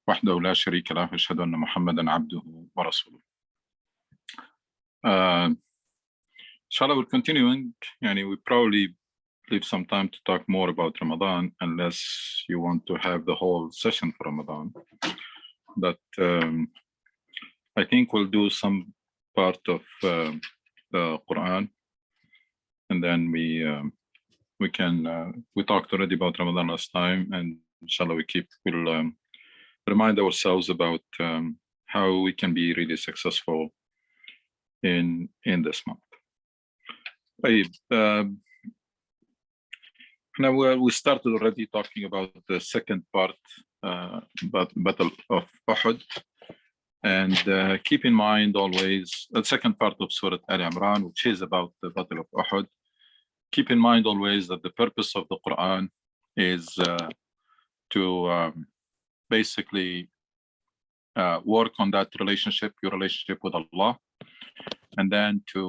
وحده لا شريك له أشهد أن محمدا عبده ورسوله. Inshallah, we're continuing. We probably leave some time to talk more about Ramadan, unless you want to have the whole session for Ramadan. But I think we'll do some part of the Quran, and then we talked already about Ramadan last time, and inshallah we'll remind ourselves about how we can be really successful in this month. Now we started already talking about the second part, about Battle of Uhud, and keep in mind always the second part of Surah Al Imran, which is about the Battle of Uhud. Keep in mind always that the purpose of the Quran is to basically work on that relationship, your relationship with Allah, and then to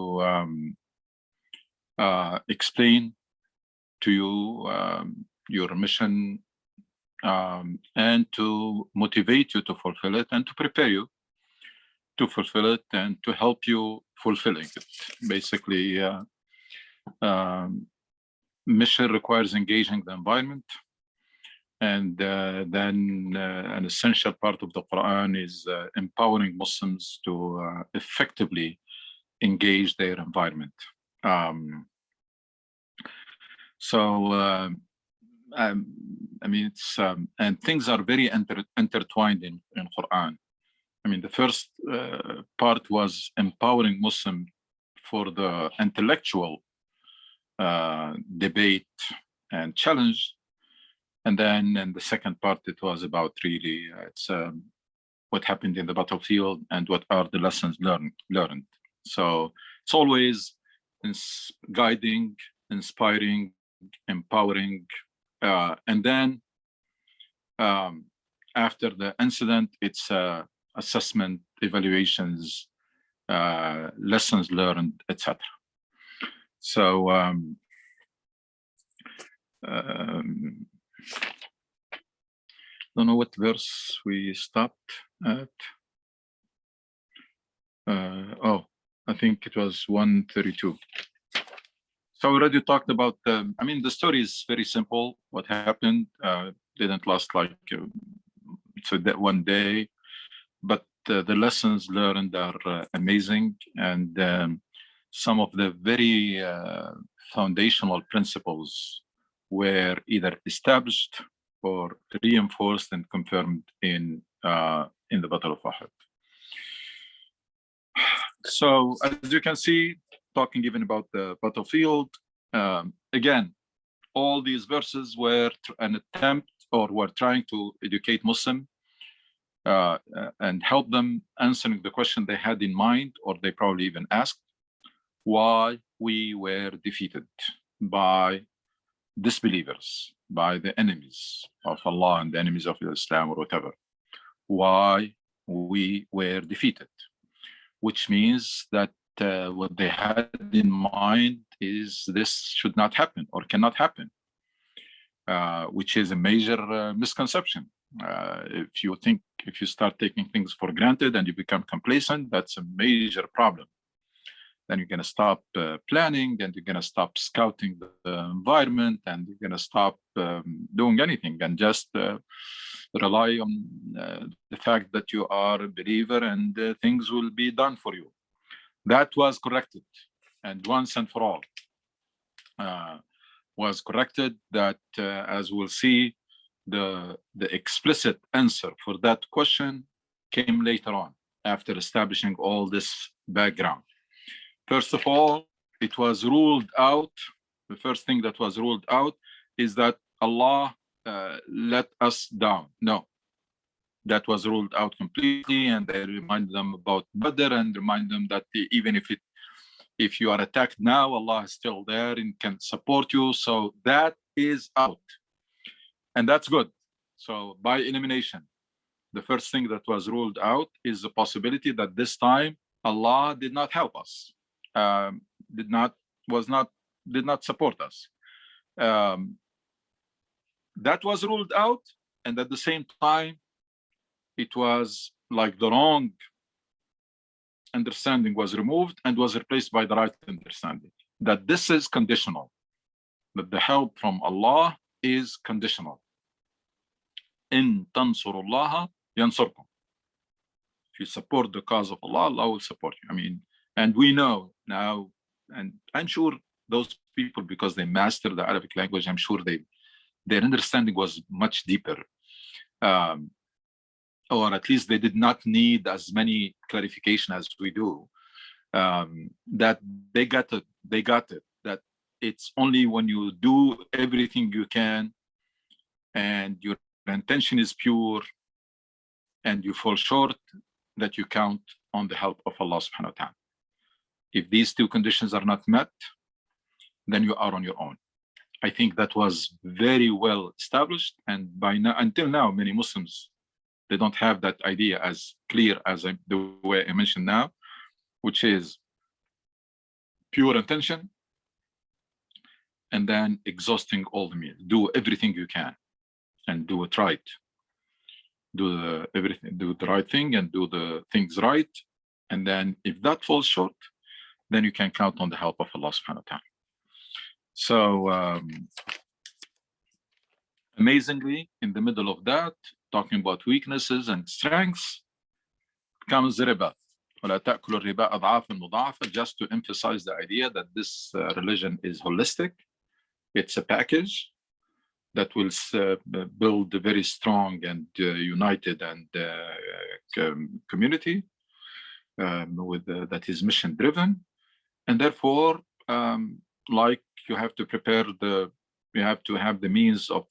explain to you your mission, and to motivate you to fulfill it, and to prepare you to fulfill it, and to help you fulfilling it. Basically, mission requires engaging the environment, and then an essential part of the Quran is empowering Muslims to effectively engage their environment. It's and things are very intertwined in Quran. The first part was empowering Muslim for the intellectual debate and challenge, and then in the second part it was about really what happened in the battlefield and what are the lessons learned. So it's always guiding, inspiring, empowering, and then after the incident, it's assessment, evaluations, lessons learned, etc. So don't know what verse we stopped at. I think it was 132. So we already talked about the story is very simple. What happened didn't last that one day, but the lessons learned are amazing, and some of the very foundational principles were either established or reinforced and confirmed in the Battle of Uhud. So as you can see, talking even about the battlefield, again, all these verses were an attempt, or were trying to educate Muslim and help them answering the question they had in mind, or they probably even asked, why we were defeated by disbelievers, by the enemies of Allah and the enemies of Islam, or whatever. Why we were defeated, which means that what they had in mind is this should not happen or cannot happen, which is a major misconception. If you start taking things for granted and you become complacent, that's a major problem. Then you're going to stop planning, and you're going to stop scouting the environment, and you're going to stop doing anything, and just rely on the fact that you are a believer and things will be done for you. That was corrected, and once and for all was corrected. That as we'll see, the explicit answer for that question came later on, after establishing all this background. First of all, it was ruled out. The first thing that was ruled out is that Allah let us down. No, that was ruled out completely, and they remind them about Badr, and remind them that even if you are attacked now, Allah is still there and can support you. So that is out, and that's good. So by elimination, the first thing that was ruled out is the possibility that this time Allah did not help us, did not support us. That was ruled out, and at the same time, it was like the wrong understanding was removed and was replaced by the right understanding, that this is conditional, that the help from Allah is conditional. In tansurullaha yansurkum. If you support the cause of Allah, Allah will support you. I mean, and we know now, and I'm sure those people, because they master the Arabic language, I'm sure their understanding was much deeper. Or at least they did not need as many clarification as we do. That they got it, that it's only when you do everything you can and your intention is pure and you fall short, that you count on the help of Allah subhanahu wa ta'ala. If these two conditions are not met, then you are on your own. I think that was very well established, and by now, until now, many Muslims, they don't have that idea as clear as the way I mentioned now, which is pure intention and then exhausting all the means. Do everything you can and do it right. Do the right thing and do the things right. And then if that falls short, then you can count on the help of Allah subhanahu wa ta'ala. So amazingly, in the middle of that, talking about weaknesses and strengths, comes the riba. Just to emphasize the idea that this religion is holistic. It's a package that will build a very strong and united and community that is mission driven. And therefore, like you have to prepare you have to have the means of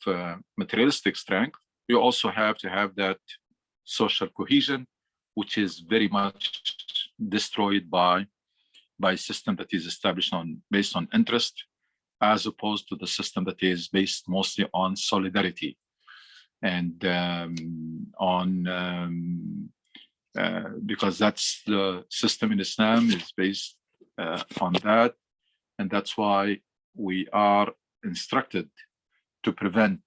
materialistic strength. You also have to have that social cohesion, which is very much destroyed by a system that is established based on interest, as opposed to the system that is based mostly on solidarity and because that's the system in Islam is based on that, and that's why we are instructed to prevent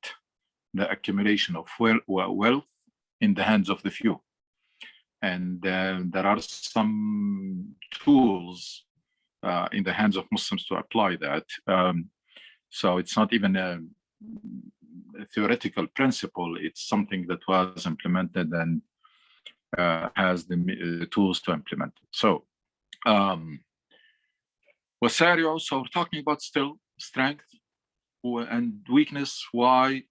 the accumulation of wealth in the hands of the few. And there are some tools in the hands of Muslims to apply that. So it's not even a theoretical principle, it's something that was implemented and has the tools to implement it. So Wasario, so we're talking about still strength and weakness. Why?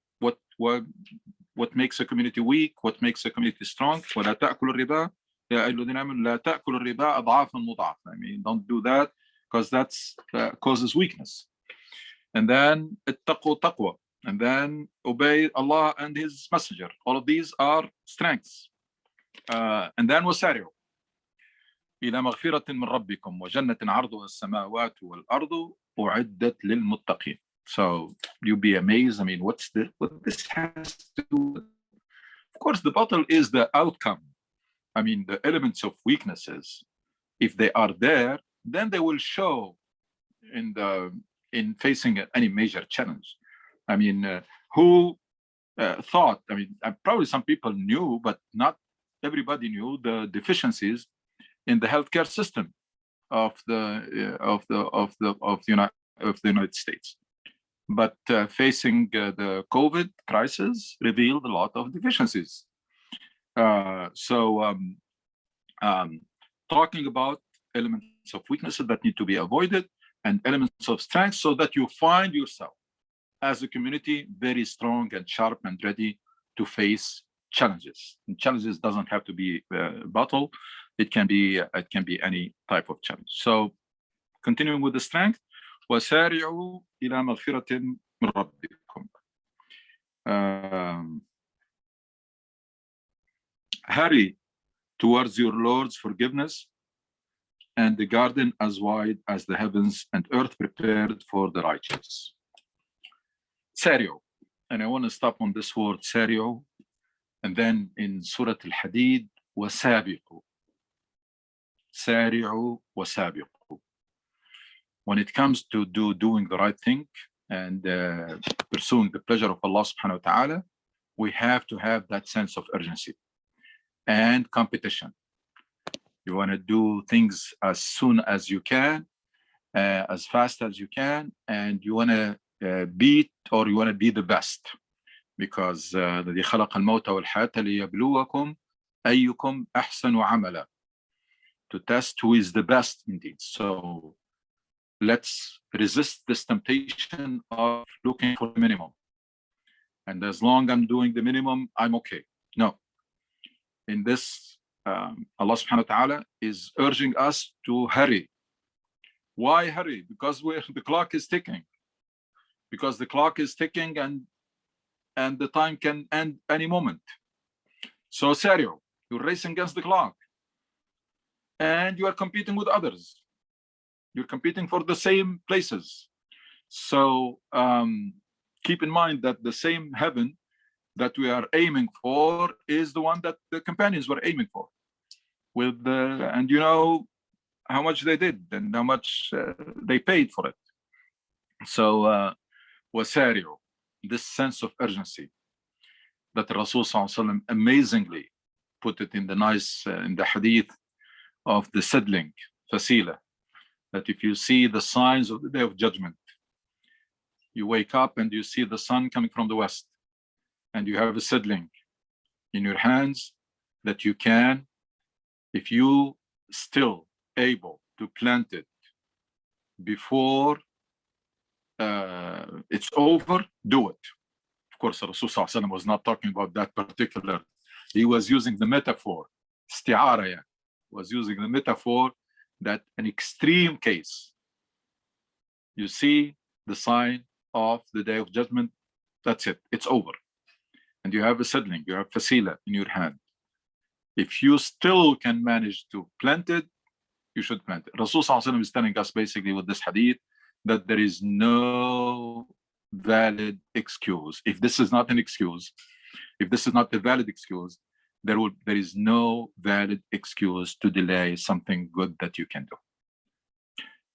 What makes a community weak? What makes a community strong? ولا تأكلوا الربا يا أيها الذين آمنوا لا تأكلوا الربا أضعافا مضاعفة. I mean, don't do that because that causes weakness. And then اتقوا تقوى. And then obey Allah and His Messenger. All of these are strengths. And then وسارعوا إلى مغفرة من ربكم وجنة عرضها السماوات والأرض أعدت للمتقين. So you be amazed. I mean, what this has to do with? Of course, the battle is the outcome. I mean, the elements of weaknesses, if they are there, then they will show in facing any major challenge. I mean, who thought? I mean, probably some people knew, but not everybody knew the deficiencies in the healthcare system of the United States. But facing the COVID crisis revealed a lot of deficiencies. Talking about elements of weaknesses that need to be avoided and elements of strength, so that you find yourself as a community very strong and sharp and ready to face challenges. And challenges doesn't have to be battle. It can be any type of challenge. So continuing with the strength, وسارعوا إلى مغفرة من ربكم. Hurry towards your Lord's forgiveness and the garden as wide as the heavens and earth prepared for the righteous. سارعوا. And I want to stop on this word سارعوا, and then in Surah Al-Hadid وسابقوا. سارعوا وسابقوا. When it comes to doing the right thing and pursuing the pleasure of Allah subhanahu wa ta'ala, we have to have that sense of urgency. and competition. You want to do things as soon as you can, as fast as you can, and you want to beat, or you want to be the best, because الذي خلق الموت والحياة ليبلوكم أيكم أحسن عملا, to test who is the best indeed. So let's resist this temptation of looking for the minimum. And as long as I'm doing the minimum, I'm okay. No. In this, Allah subhanahu wa ta'ala is urging us to hurry. Why hurry? Because the clock is ticking. Because the clock is ticking, and the time can end any moment. So serio, you're racing against the clock. And you are competing with others. You're competing for the same places. So keep in mind that the same heaven that we are aiming for is the one that the companions were aiming for. And you know how much they did and how much they paid for it. So wasario, this sense of urgency that Rasul Sallallahu Alaihi Wasallam amazingly put it in the hadith of the seedling, fasila, that if you see the signs of the day of judgment, you wake up and you see the sun coming from the west, and you have a seedling in your hands that you can, if you still able to plant it before it's over, do it. Of course, Rasul Sallallahu Alaihi Wasallam was not talking about that particular. He was using the metaphor, isti'ara, was using the metaphor that an extreme case, you see the sign of the day of judgment, that's it, it's over. And you have a seedling, you have fasila in your hand. If you still can manage to plant it, you should plant it. Rasul Sallallahu Alaihi Wasallam is telling us basically with this hadith that there is no valid excuse. If this is not an excuse, if this is not a valid excuse, there is no valid excuse to delay something good that you can do.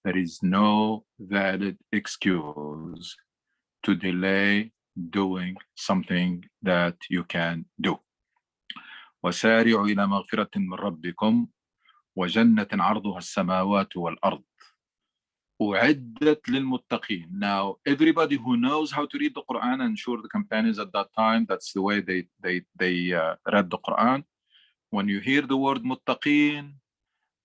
There is no valid excuse to delay doing something that you can do. وسارعوا إلى مغفرة من ربكم وجنة عرضها السماوات والأرض أعدت للمتقين. Now, everybody who knows how to read the Quran, and sure the companions at that time, that's the way they read the Quran. When you hear the word muttaqin,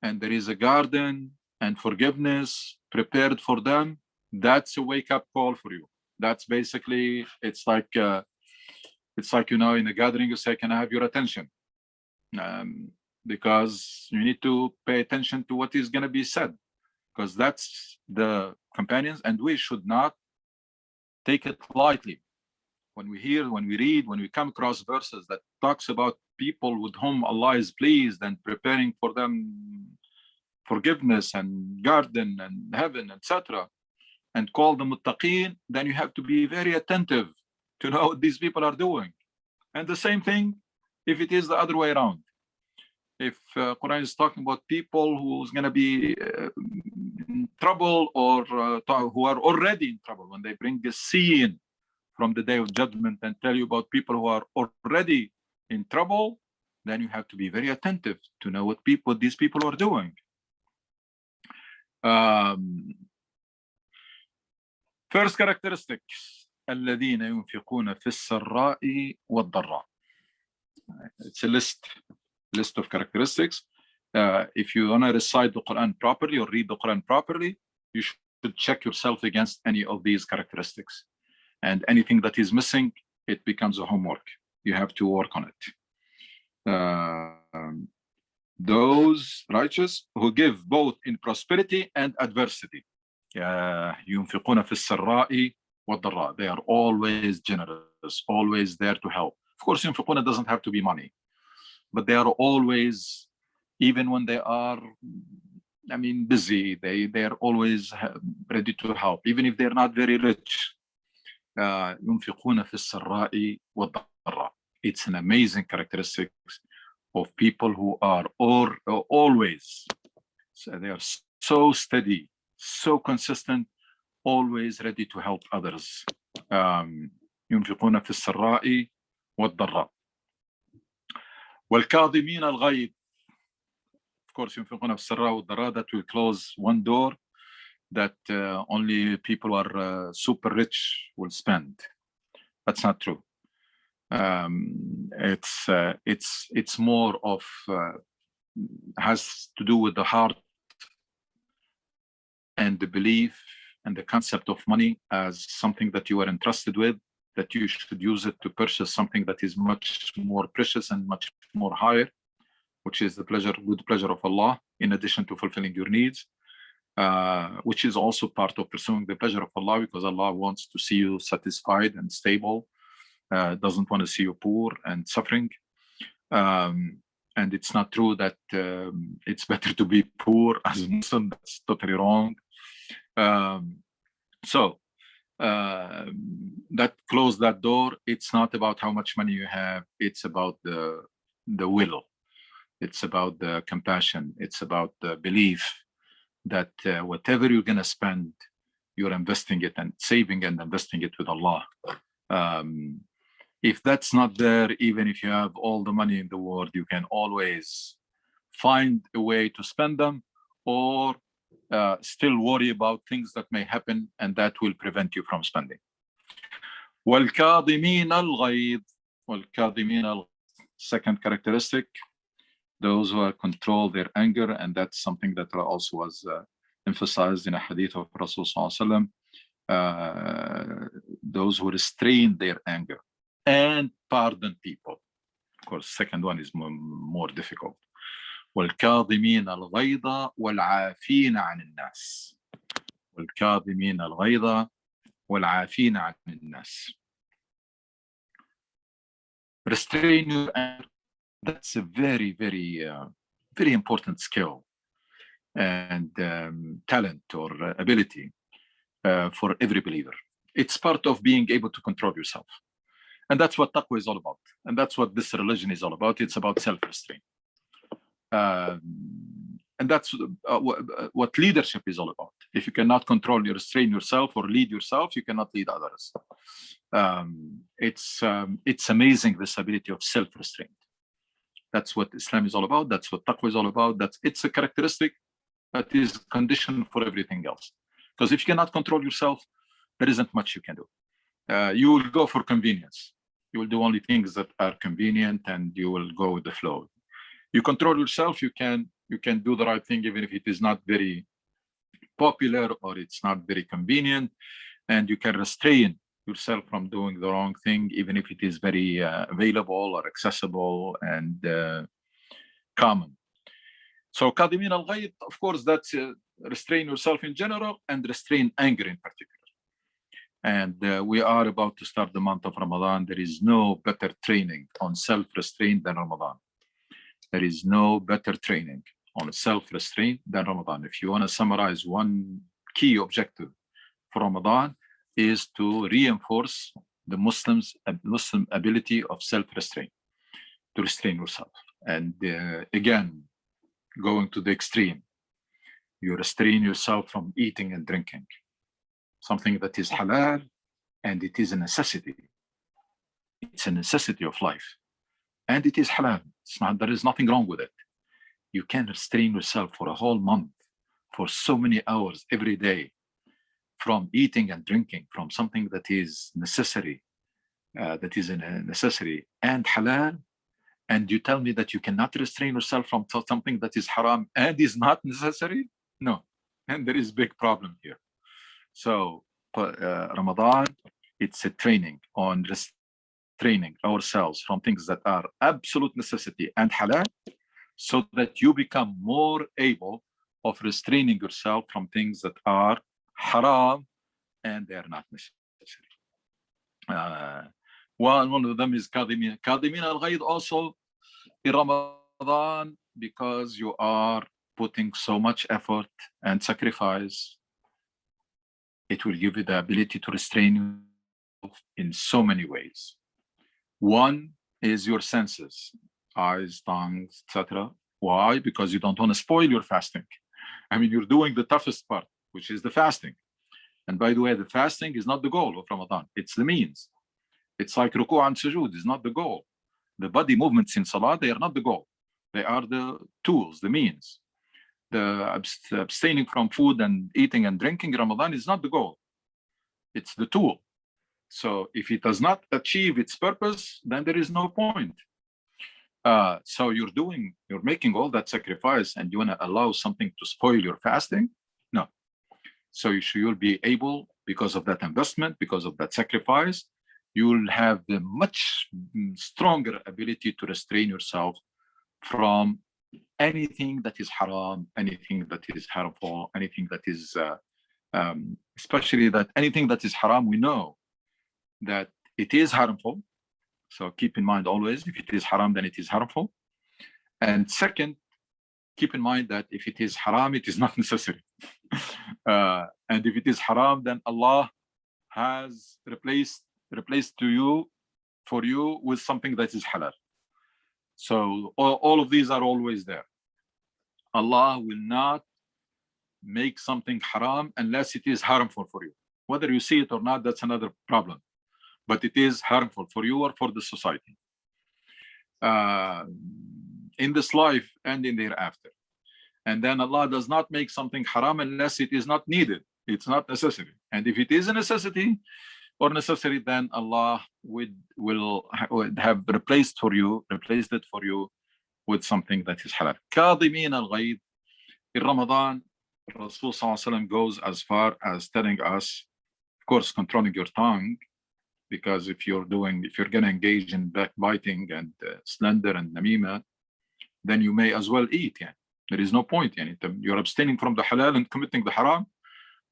and there is a garden and forgiveness prepared for them, that's a wake-up call for you. That's basically, it's like you know, in a gathering you say, can I have your attention? Because you need to pay attention to what is going to be said, because that's the companions, and we should not take it lightly. When we hear, when we read, when we come across verses that talks about people with whom Allah is pleased and preparing for them forgiveness and garden and heaven, etc., and call them muttaqeen, then you have to be very attentive to know what these people are doing. And the same thing if it is the other way around. If Quran is talking about people who's going to be in trouble, or who are already in trouble, when they bring the scene from the day of judgment and tell you about people who are already in trouble, then you have to be very attentive to know what these people are doing. First characteristics, الذين ينفقون في السراء والضراء. It's a list of characteristics. If you want to recite the Quran properly or read the Quran properly, you should check yourself against any of these characteristics. And anything that is missing, it becomes a homework. You have to work on it. Those righteous who give both in prosperity and adversity. ينفقون في السراء والضراء. They are always generous, always there to help. Of course, ينفقون doesn't have to be money, but they are always, even when they are, busy, they are always ready to help, even if they're not very rich. ينفقون في السراء والضراء. It's an amazing characteristic of people who are always, so they are so steady, so consistent, always ready to help others. ينفقون في السراء والضراء. والكاظمين الغيظ. Of course, ينفقون في السراء والضراء, that will close one door that only people who are super rich will spend. That's not true. It's more of has to do with the heart and the belief and the concept of money as something that you are entrusted with, that you should use it to purchase something that is much more precious and much more higher, which is the good pleasure of Allah, in addition to fulfilling your needs, which is also part of pursuing the pleasure of Allah, because Allah wants to see you satisfied and stable, doesn't want to see you poor and suffering. And it's not true that it's better to be poor as a Muslim. That's totally wrong. That close that door. It's not about how much money you have. It's about the will. It's about the compassion. It's about the belief that whatever you're going to spend, you're investing it and saving and investing it with Allah. If that's not there, even if you have all the money in the world, you can always find a way to spend them, or still worry about things that may happen, and that will prevent you from spending. وَالْكَاظِمِينَ الْغَيْظِ. Second characteristic, those who control their anger, and that's something that also was emphasized in a hadith of Rasul sallallahu alaihi wasallam. Those who restrain their anger and pardon people. Of course, second one is more difficult. والكاظمين الغيظ والعافين عن الناس. والكاظمين الغيظ والعافين عن الناس. Restrain your anger. That's a very, very, very important skill and talent or ability for every believer. It's part of being able to control yourself. And that's what taqwa is all about. And that's what this religion is all about. It's about self-restraint. And that's what leadership is all about. If you cannot control or restrain yourself or lead yourself, you cannot lead others. It's amazing, this ability of self-restraint. That's what Islam is all about. That's what taqwa is all about. It's a characteristic that is conditioned for everything else. Because if you cannot control yourself, there isn't much you can do. You will go for convenience. You will do only things that are convenient, and you will go with the flow. You control yourself, you can do the right thing, even if it is not very popular or it's not very convenient, and you can restrain yourself from doing the wrong thing, even if it is very available or accessible and common. So Kadhimin al-Ghayth, of course, that's restrain yourself in general and restrain anger in particular. And we are about to start the month of Ramadan. There is no better training on self-restraint than Ramadan. There is no better training on self-restraint than Ramadan. If you want to summarize one key objective for Ramadan, is to reinforce the Muslim ability of self-restraint, to restrain yourself. And again, going to the extreme, you restrain yourself from eating and drinking, something that is halal, and it is a necessity. It's a necessity of life, and it is halal. There is nothing wrong with it. You can restrain yourself for a whole month, for so many hours every day, from eating and drinking, from something that is necessary, that is a necessity and halal, and you tell me that you cannot restrain yourself from something that is haram and is not necessary? No, and there is a big problem here. So Ramadan, it's a training on restraining ourselves from things that are absolute necessity and halal, so that you become more able of restraining yourself from things that are haram and they are not necessary. One of them is Kadhimin al-Ghayth also in Ramadan, because you are putting so much effort and sacrifice. It will give you the ability to restrain yourself in so many ways. One is your senses, eyes, tongues, etc. Why? Because you don't want to spoil your fasting. I mean, you're doing the toughest part, which is the fasting. And by the way, the fasting is not the goal of Ramadan. It's the means. It's like ruku' and sujood is not the goal. The body movements in Salah, they are not the goal. They are the tools, the means. The abstaining from food and eating and drinking in Ramadan is not the goal. It's the tool. So if it does not achieve its purpose, then there is no point. So you're making all that sacrifice and you want to allow something to spoil your fasting? No. So you'll be able, because of that investment, because of that sacrifice, you'll have the much stronger ability to restrain yourself from anything that is haram, anything that is harmful, anything that is, especially that anything that is haram, we know that it is harmful. So keep in mind always, if it is haram, then it is harmful. And second, keep in mind that if it is haram, it is not necessary. And if it is haram, then Allah has replaced for you with something that is halal. So all of these are always there. Allah will not make something haram unless it is harmful for you. Whether you see it or not, that's another problem. But it is harmful for you or for the society. In this life and in the hereafter. And then Allah does not make something haram unless it is not needed. It's not necessary. And if it is a necessity or necessary, then Allah would have replaced it for you with something that is halal. كاظمين الغيظ. In Ramadan, Rasul ﷺ goes as far as telling us, of course, controlling your tongue, because if you're going to engage in backbiting and slander and namima, then you may as well eat. Yeah. There is no point. You're abstaining from the halal and committing the haram.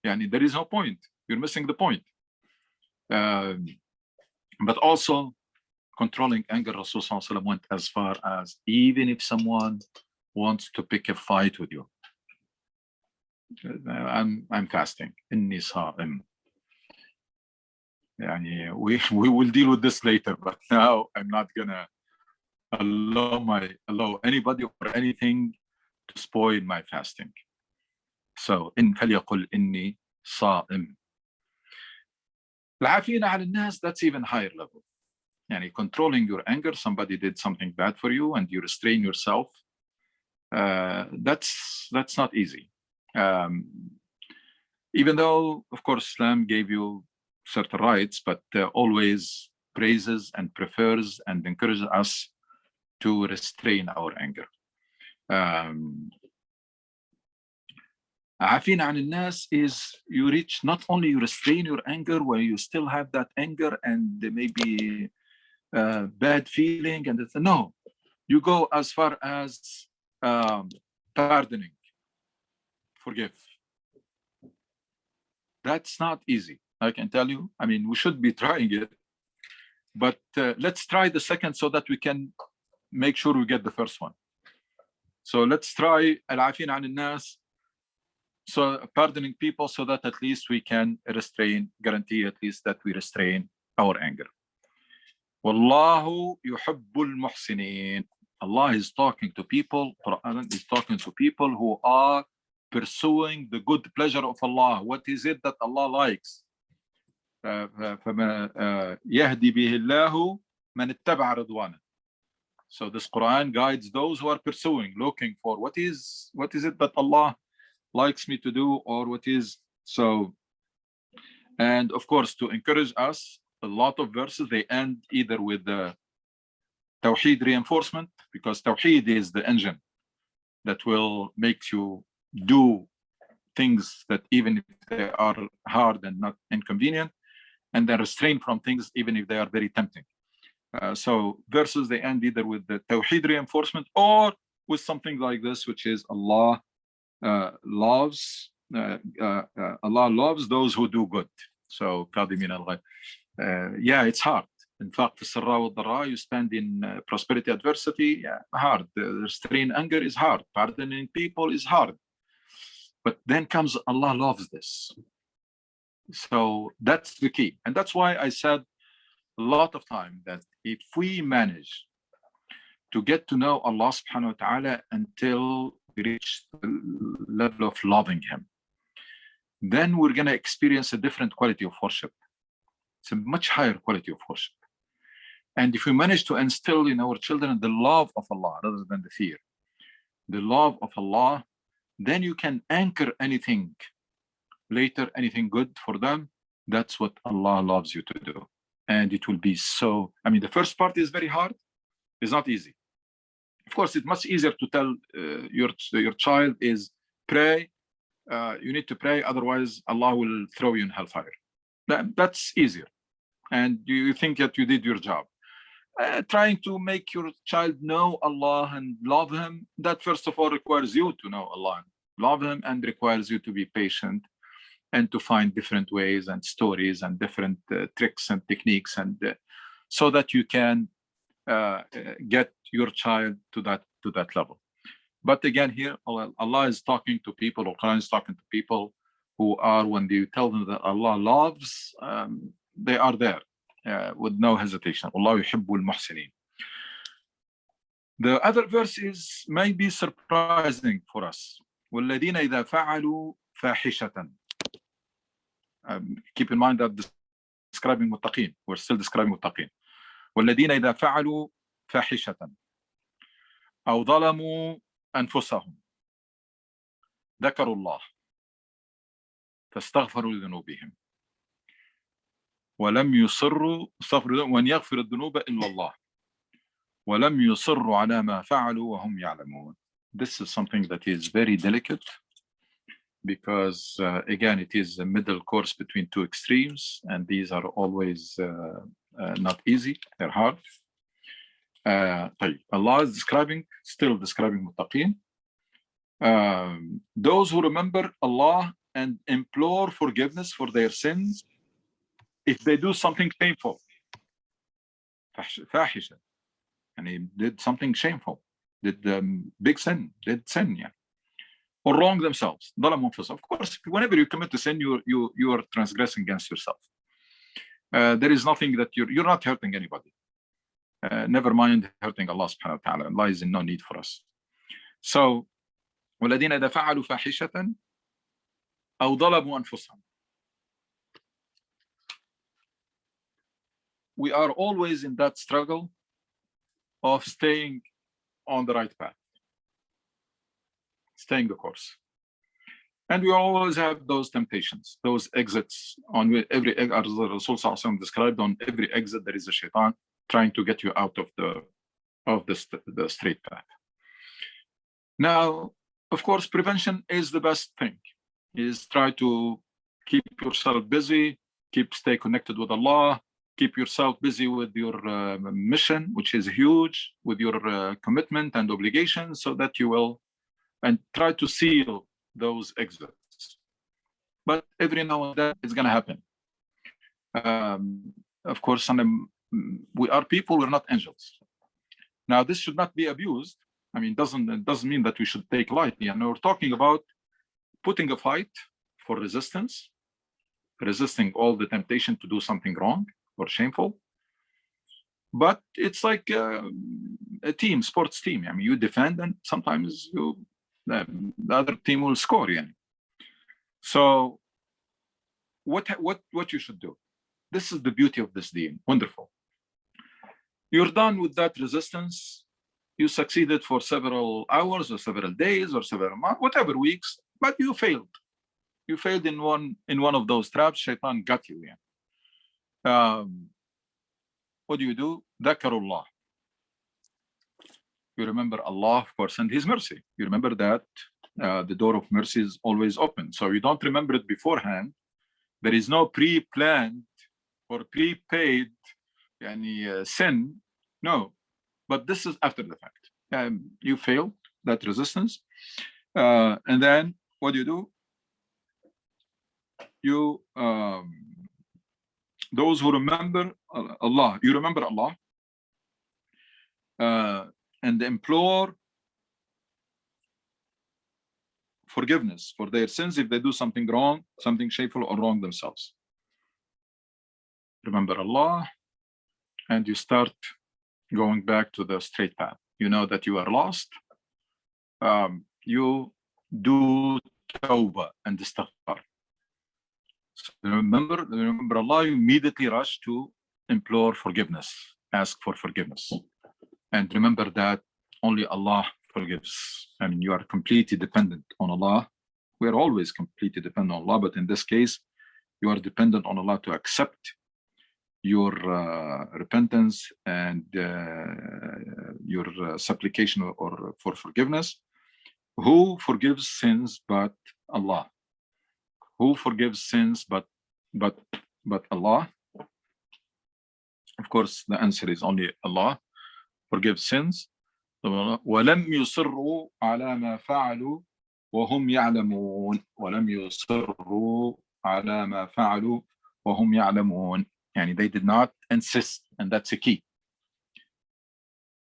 There is no point. You're missing the point. But also controlling anger. Rasul ﷺ went as far as, even if someone wants to pick a fight with you, I'm fasting. Inni sa'im. We will deal with this later, but now I'm not gonna allow anybody or anything to spoil my fasting. So in فليقل إني صائم. العافين على الناس, that's even higher level. Controlling your anger, somebody did something bad for you and you restrain yourself. That's not easy. Even though, of course, Islam gave you certain rights, but always praises and prefers and encourages us to restrain our anger. عافين عن الناس is you reach, not only you restrain your anger where you still have that anger and maybe bad feeling, and no, you go as far as pardoning, forgive. That's not easy, I can tell you. We should be trying it, but let's try the second so that we can make sure we get the first one. So let's try al-afin an nas, so pardoning people, so that at least we can guarantee at least that we restrain our anger. Wallahu yuhibbul muhsinin. Allah is talking to people, Quran is talking to people who are pursuing the good pleasure of Allah. What is it that Allah likes? فَمَا يَهْدِي بِهِ اللَّهُ مَنِ اتَّبَعَ رِضْوَانَهُ. So this Quran guides those who are pursuing, looking for what is it that Allah likes me to do, or what is so. And of course, to encourage us, a lot of verses, they end either with the Tawheed reinforcement, because Tawheed is the engine that will make you do things that even if they are hard and not inconvenient, and then restrain from things even if they are very tempting. So verses, they end either with the Tawheed reinforcement or with something like this, which is Allah loves those who do good. So yeah, it's hard. In fact, you spend in prosperity, adversity, hard. Restrain anger is hard. Pardoning people is hard. But then comes Allah loves this. So that's the key. And that's why I said a lot of time that if we manage to get to know Allah subhanahu wa ta'ala until we reach the level of loving him, then we're going to experience a different quality of worship. It's a much higher quality of worship. And if we manage to instill in our children the love of Allah rather than the fear, the love of Allah, then you can anchor anything later, anything good for them. That's what Allah loves you to do. And it will be so, I mean, the first part is very hard. It's not easy. Of course, it's much easier to tell your child is pray. You need to pray, otherwise Allah will throw you in hellfire. That's easier. And you think that you did your job. Trying to make your child know Allah and love Him, that first of all requires you to know Allah, love Him, and requires you to be patient and to find different ways and stories and different tricks and techniques, and so that you can get your child to that level. But again, here Allah is talking to people, or Quran is talking to people who are, when you tell them that Allah loves, they are there with no hesitation. Allah yuhibbul muhsinin. The other verse is maybe surprising for us. وَالَّذِينَ إِذَا فَعَلُوا فَاحِشَةً. Keep in mind that describing muttaqin. We're still describing muttaqin. وَالَّذِينَ إِذَا فَعَلُوا فَاحِشَةً أَوْ ظَلَمُوا أنفسهم ذكروا الله فاستغفروا لذنوبهم ولم يصروا وأن يغفر الذنوب إلا الله ولم يصروا على ما فعلوا وهم يعلمون. This is something that is very delicate, because again, it is a middle course between two extremes, and these are always not easy, they're hard. Allah is still describing muttaqin, those who remember Allah and implore forgiveness for their sins if they do something shameful. فاحشة, and he did something shameful, did big sin, yeah, or wrong themselves. Of course, whenever you commit to sin, you are transgressing against yourself. There is nothing that you're not hurting anybody. Never mind hurting Allah subhanahu wa ta'ala. Allah is in no need for us. So, وَالَّذِينَ إِذَا فَعَلُوا فَاحِشَةً أَوْ ظَلَمُوا أَنفُسَهُم. We are always in that struggle of staying on the right path, staying the course. And we always have those temptations, those exits. On every, as Rasul Sallallahu Alaihi Wasallam described, on every exit there is a shaitan trying to get you out of the straight path. Now, of course, prevention is the best thing. Is try to keep yourself busy, stay connected with Allah, keep yourself busy with your mission, which is huge, with your commitment and obligations, so that you will, and try to seal those exits. But every now and then it's going to happen. Of course, we are people, we're not angels. Now, this should not be abused. I mean, it doesn't mean that we should take lightly. And we're talking about putting a fight for resistance, resisting all the temptation to do something wrong or shameful. But it's like a team, sports team. I mean, you defend, and sometimes the other team will score. Yeah. So what you should do? This is the beauty of this deen. Wonderful. You're done with that resistance. You succeeded for several hours or several days or several months, whatever weeks, but you failed. You failed in one of those traps. Shaitan got you. Yeah. What do? Dhakarullah. You remember Allah, of course, and His mercy. You remember that the door of mercy is always open. So you don't remember it beforehand. There is no pre-planned or prepaid sin. No, but this is after the fact. You failed that resistance. And then what do? You, those who remember Allah, you remember Allah, and implore forgiveness for their sins if they do something wrong, something shameful or wrong themselves. Remember Allah, and you start going back to the straight path. You know that you are lost. You do tawbah and istighfar. So remember Allah, you immediately rush to implore forgiveness ask for forgiveness. And remember that only Allah forgives. I mean, you are completely dependent on Allah. We are always completely dependent on Allah, but in this case, you are dependent on Allah to accept your repentance and your supplication or for forgiveness. Who forgives sins but Allah? Who forgives sins but Allah? Of course, the answer is only Allah forgives sins. وَلَمْ يُصِرُّوا عَلَى مَا فَعَلُوا وَهُمْ يَعْلَمُونَ. وَلَمْ يُصِرُّوا عَلَى مَا فَعَلُوا وَهُمْ يَعْلَمُونَ. Yani they did not insist, and that's a key.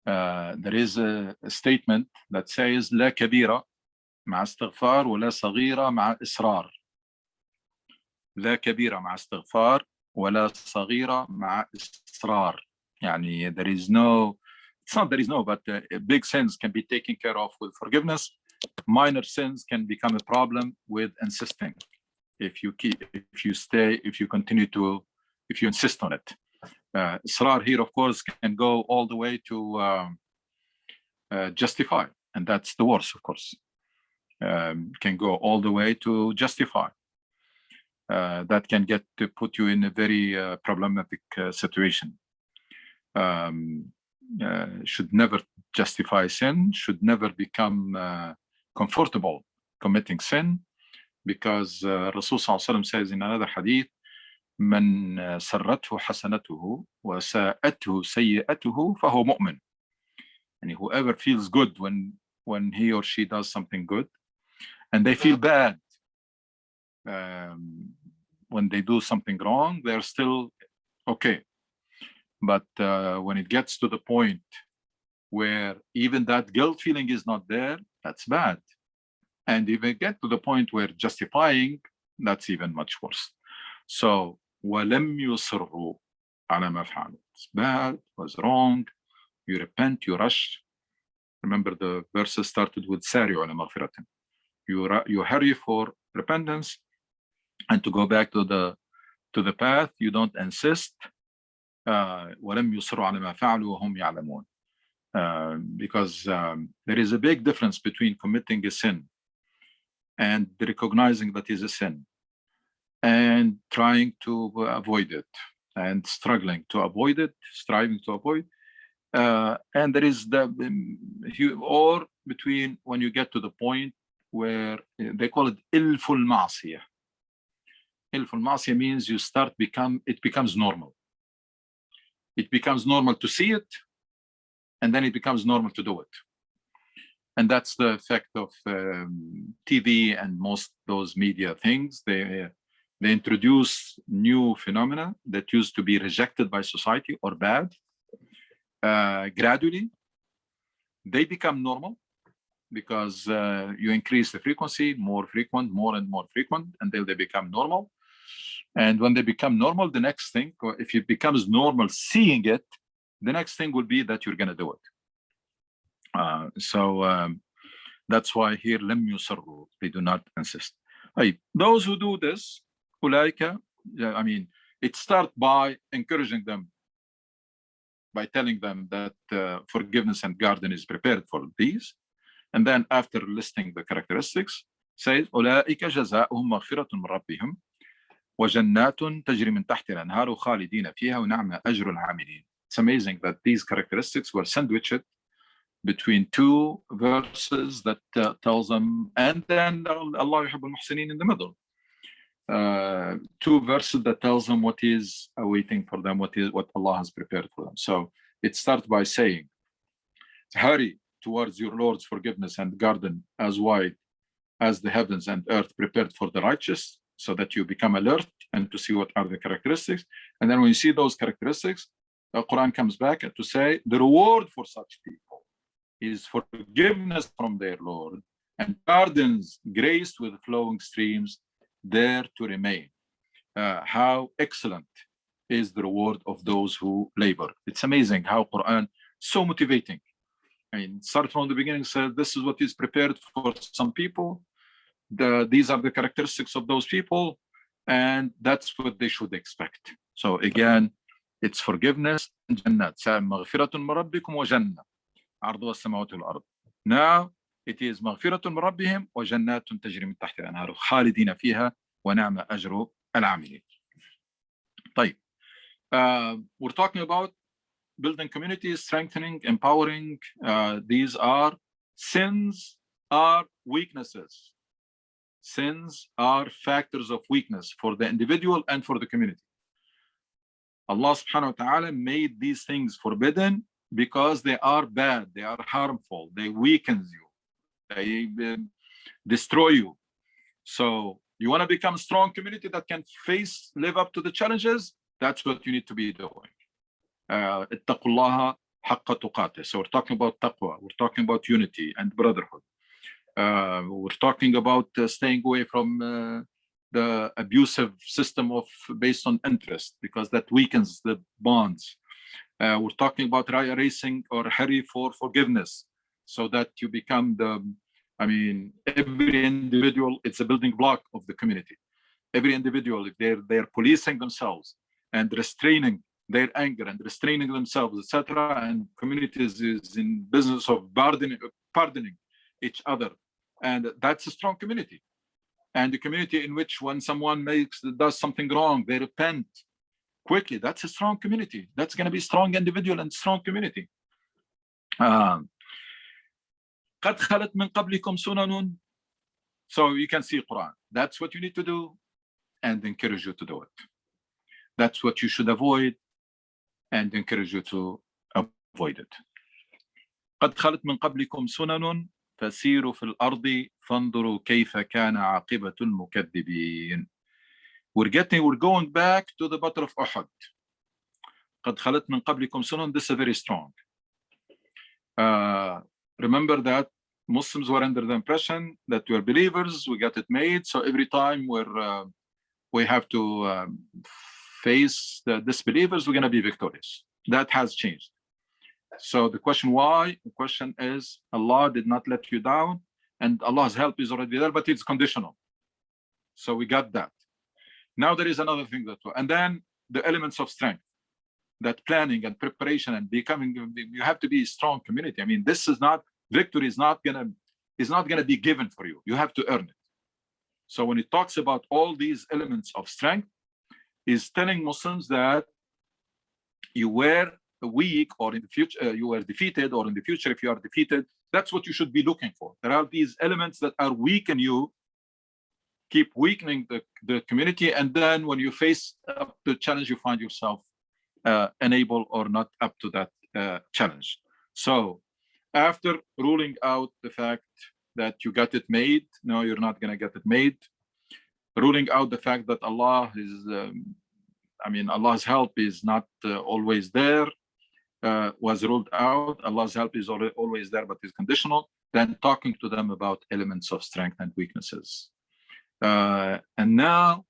There is a statement that says لا كبيرة مع استغفار ولا صغيرة مع إصرار. لا كبيرة مع استغفار ولا صغيرة مع إصرار. يعني there is no, it's not there is no, but big sins can be taken care of with forgiveness. Minor sins can become a problem with insisting. If you continue to, if you insist on it. Israr here, of course, can go all the way to justify, and that's the worst, of course. Can go all the way to justify. That can get to put you in a very problematic situation. Should never justify sin, should never become comfortable committing sin, because Rasul says in another hadith, من سرته حسنته وساءته سيئته فهو مؤمن. And whoever feels good when he or she does something good, and they feel bad when they do something wrong, they're still okay. But when it gets to the point where even that guilt feeling is not there, that's bad. And if it get to the point where justifying, that's even much worse. So وَلَمْ يُصِرُّوا عَلَى مَا فَعَلُوا. It's bad, was wrong, you repent, you rush. Remember the verses started with سَارِعُوا إِلَى مَغْفِرَةٍ. You hurry for repentance and to go back to the path. You don't insist. وَلَمْ يُصِرُّوا عَلَى مَا فَعَلُوا وَهُمْ يَعْلَمُونَ. Because there is a big difference between committing a sin and recognizing that is a sin, and trying to avoid it, and struggling to avoid it, striving to avoid. And there is or between when you get to the point where they call it ilful ma'siyah. Ilful ma'siyah means it becomes normal. It becomes normal to see it, and then it becomes normal to do it. And that's the effect of TV and most those media things. They introduce new phenomena that used to be rejected by society or bad. Gradually, they become normal because you increase the frequency, more frequent, more and more frequent, until they become normal. And when they become normal, the next thing, or if it becomes normal seeing it, the next thing will be that you're going to do it. That's why here, لم يصروا, they do not insist. Those who do this, أولئك, I mean, it starts by encouraging them, by telling them that forgiveness and garden is prepared for these. And then after listing the characteristics, says أولئك جزاؤهم مغفرة من ربهم وجنات تجري من تحت الأنهار خالدين فيها ونعم أجر العاملين. It's amazing that these characteristics were sandwiched between two verses that tells them, and then Allah يحب المحسنين in the middle. Two verses that tells them what is awaiting for them, what Allah has prepared for them. So it starts by saying, hurry towards your Lord's forgiveness and garden as wide as the heavens and earth prepared for the righteous, so that you become alert and to see what are the characteristics. And then when you see those characteristics, the Quran comes back to say the reward for such people is forgiveness from their Lord and gardens graced with flowing streams there to remain. How excellent is the reward of those who labor. It's amazing how Quran so motivating. I mean, start from the beginning, said this is what is prepared for some people. These are the characteristics of those people, and that's what they should expect. So again, it's forgiveness جنات مغفرة من ربكم وجنة عرضها السماوات والأرض. Now it is مغفرة من ربهم وجنات تجري من تحتها الأنهار خالدين فيها ونعم أجر العاملين. طيب, we're talking about building communities, strengthening, empowering. These are sins are weaknesses. Sins are factors of weakness for the individual and for the community. Allah subhanahu wa ta'ala made these things forbidden because they are bad, they are harmful, they weaken you, they destroy you. So you want to become a strong community that can live up to the challenges, that's what you need to be doing. اتقوا الله حق تقاته. So we're talking about taqwa, we're talking about unity and brotherhood. We're talking about staying away from the abusive system based on interest, because that weakens the bonds. We're talking about racing or hurry for forgiveness, so that you become every individual, it's a building block of the community. Every individual, if they're policing themselves and restraining their anger and restraining themselves, etc., and communities is in business of pardoning each other, and that's a strong community. And the community in which when someone does something wrong, they repent quickly, that's a strong community. That's going to be strong individual and strong community. قد خلت من قبلكم سنن. So you can see Quran. That's what you need to do and encourage you to do it. That's what you should avoid and encourage you to avoid it. قد خلت من قبلكم سنن فسيروا في الأرض فانظروا كيف كان عاقبة المكذبين. We're going back to the Battle of Uhud. قد خلت من قبلكم سنن. This is very strong. Remember that Muslims were under the impression that we're believers, we got it made, so every time we have to face the disbelievers, we're going to be victorious. That has changed. So the question why? The question is, Allah did not let you down, and Allah's help is already there, but it's conditional. So we got that. Now there is another thing and then the elements of strength, that planning and preparation and becoming, you have to be a strong community. This is not, victory is not gonna be given for you. You have to earn it. So when it talks about all these elements of strength, is telling Muslims that you were weak, or in the future you were defeated, or in the future if you are defeated, that's what you should be looking for. There are these elements that are weak in you, keep weakening the community, and then when you face up the challenge, you find yourself unable or not up to that challenge. So after ruling out the fact that you got it made, no, you're not going to get it made, ruling out the fact that Allah is, Allah's help is not always there, was ruled out. Allah's help is always there, but is conditional. Then talking to them about elements of strength and weaknesses. And now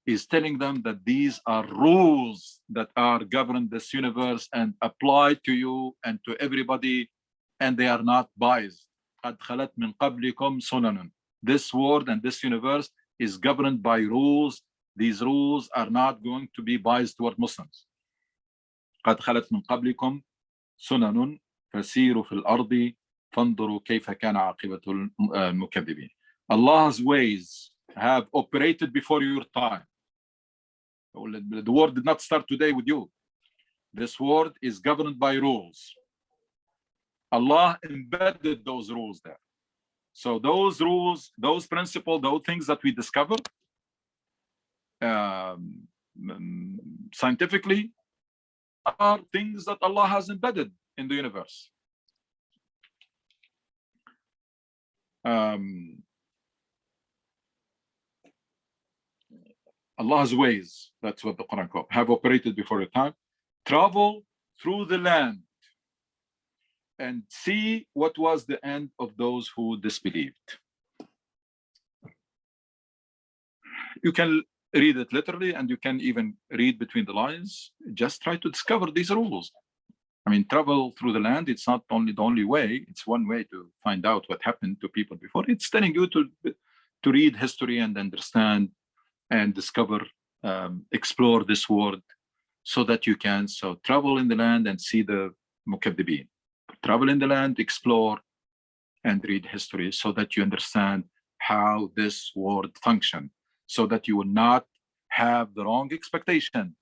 is telling them that these are rules that are govern this universe and apply to you and to everybody, and they are not biased. قد خلت من قبلكم سنن. This world and this universe is governed by rules. These rules are not going to be biased toward Muslims. قد خلت من قبلكم سنن فسيروا في الأرض فانظروا كيف كان عاقبة المكذبين. Allah's ways have operated before your time. The world did not start today with you. This world is governed by rules. Allah embedded those rules there. So those rules, those principles, those things that we discover scientifically are things that Allah has embedded in the universe. Allah's ways, that's what the Quran calls, have operated before your time. Travel through the land and see what was the end of those who disbelieved. You can read it literally, and you can even read between the lines. Just try to discover these rules. Travel through the land, it's not only the only way, it's one way to find out what happened to people before. It's telling you to read history and understand and discover, explore this world, so that you can travel in the land and see the Mukaddibin. Travel in the land, explore, and read history so that you understand how this world functions, so that you will not have the wrong expectation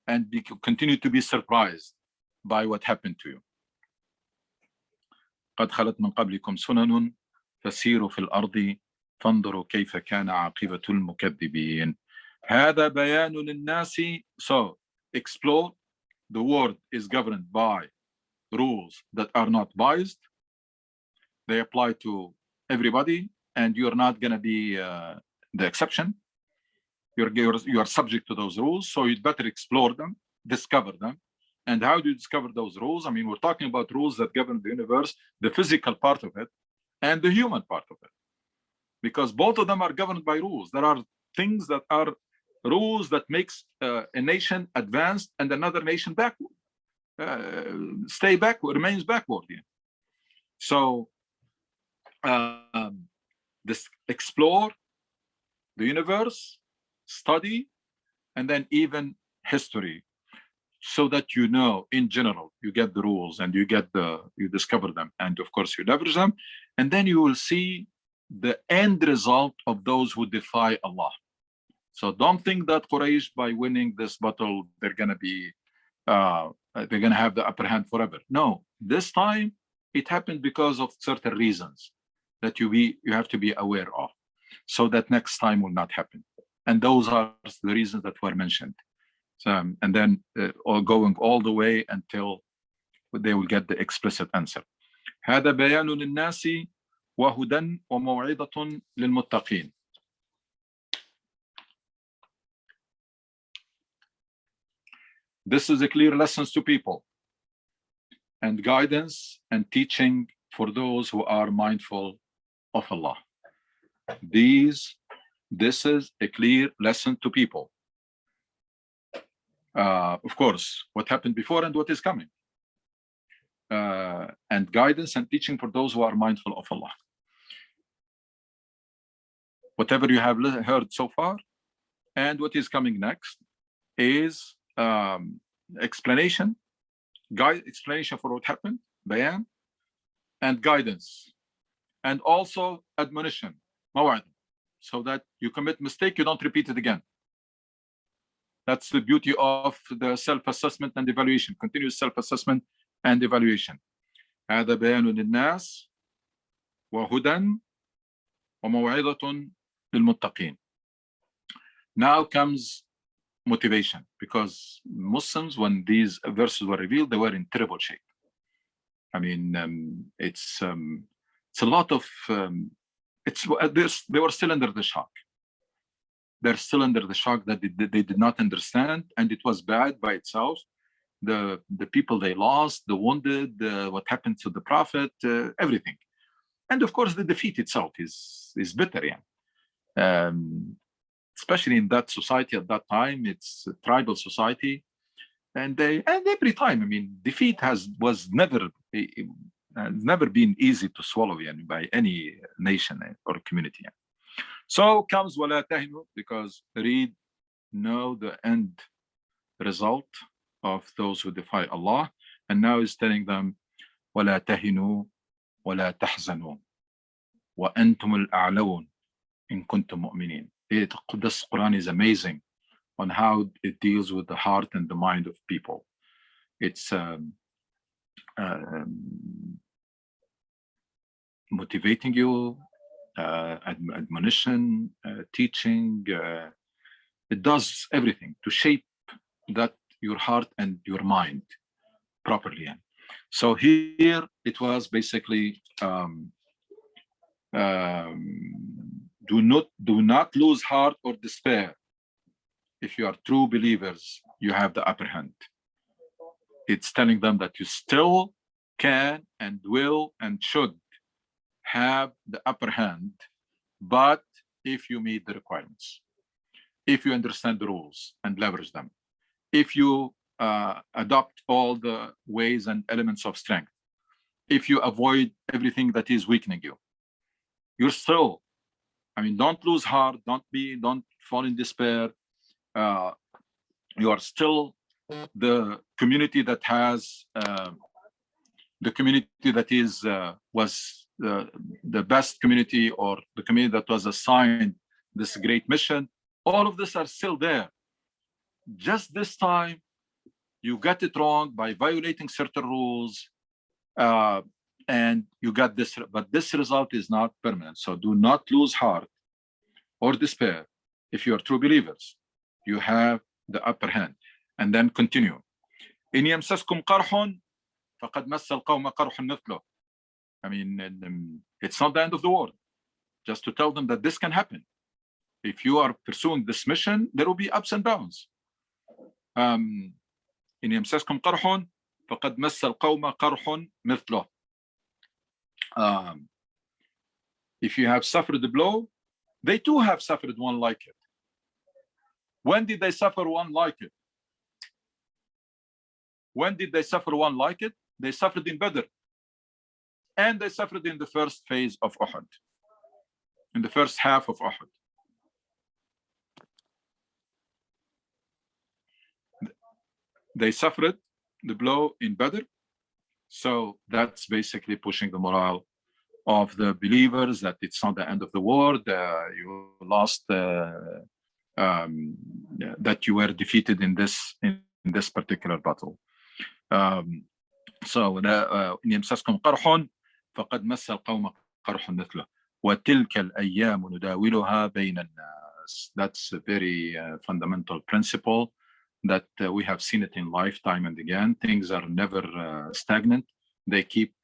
and continue to be surprised by what happened to you. قد خلت من قبلكم سنن فسيروا في الأرض فانظروا كيف كان عاقبة المكذبين. هذا بيان للناس. So explore. The world is governed by rules that are not biased. They apply to everybody, and you're not going to be the exception. You are subject to those rules, so you'd better explore them, discover them. And how do you discover those rules? I mean, we're talking about rules that govern the universe, the physical part of it, and the human part of it, because both of them are governed by rules. There are things that are rules that makes a nation advance and another nation backward, stay backward, remains backward. Yeah. So this explore the universe, study, and then even history, so that you know in general, you get the rules and you discover them, and of course you leverage them, and then you will see the end result of those who defy Allah. So don't think that Quraysh, by winning this battle, they're gonna have the upper hand forever. No, this time it happened because of certain reasons that you have to be aware of, so that next time will not happen. And those are the reasons that were mentioned. So, and then going all the way until they will get the explicit answer. هذا بيان للناس وهدى وموعظة للمتقين. This is a clear lessons to people, and guidance and teaching for those who are mindful of Allah. This is a clear lesson to people. Of course, what happened before and what is coming. And guidance and teaching for those who are mindful of Allah. Whatever you have heard so far and what is coming next is explanation for what happened, bayan, and guidance, and also admonition, maw'id, so that you commit mistake, you don't repeat it again. That's the beauty of the self-assessment and evaluation, continuous self-assessment and evaluation. هذا بيان للناس وهدى وموعظة للمتقين. Now comes motivation, because Muslims, when these verses were revealed, they were in terrible shape. I mean, it's a lot of they were still under the shock. They're still under the shock that they did not understand, and it was bad by itself. The people they lost, the wounded, what happened to the Prophet, everything, and of course the defeat itself is bitter. Yeah. Especially in that society at that time, it's a tribal society, and every time, I mean, defeat was never been easy to swallow by any nation or community. So comes وَلَا تَهِنُوا, because know the end result of those who defy Allah, and now is telling them وَلَا تَهِنُوا وَلَا تَحْزَنُوا وَأَنْتُمُ الْأَعْلَوْنَ إِن كُنتُم مُؤْمِنِينَ. This Quran is amazing on how it deals with the heart and the mind of people. It's motivating you, admonition, teaching. It does everything to shape that your heart and your mind properly. So here it was basically do not lose heart or despair. If you are true believers, you have the upper hand. It's telling them that you still can and will and should have the upper hand, but if you meet the requirements, if you understand the rules and leverage them, if you adopt all the ways and elements of strength, if you avoid everything that is weakening you, you're still, I mean, don't lose heart, don't fall in despair. You are still the community that has the community that is was the best community, or the community that was assigned this great mission. All of this are still there. Just this time, you got it wrong by violating certain rules, and you got this, but this result is not permanent. So do not lose heart or despair. If you are true believers, you have the upper hand. And then continue. إن يمسسكم قرح فقد مس القوم قرح مثله. I mean, it's not the end of the world. Just to tell them that this can happen. If you are pursuing this mission, there will be ups and downs. إن يمسسكم قرح فقد مس القوم قرح مثله. If you have suffered the blow, they too have suffered one like it. When did they suffer one like it? When did they suffer one like it? They suffered in Badr. And they suffered in the first phase of Uhud, in the first half of Uhud. They suffered the blow in Badr. So that's basically pushing the morale of the believers that it's not the end of the world. You lost, that you were defeated in this particular battle. So إن يمسسكم قرح فقد مس القوم قرح مثله وتلك الأيام نداولها بين الناس. That's a very fundamental principle that we have seen it in life time and again. Things are never stagnant. They keep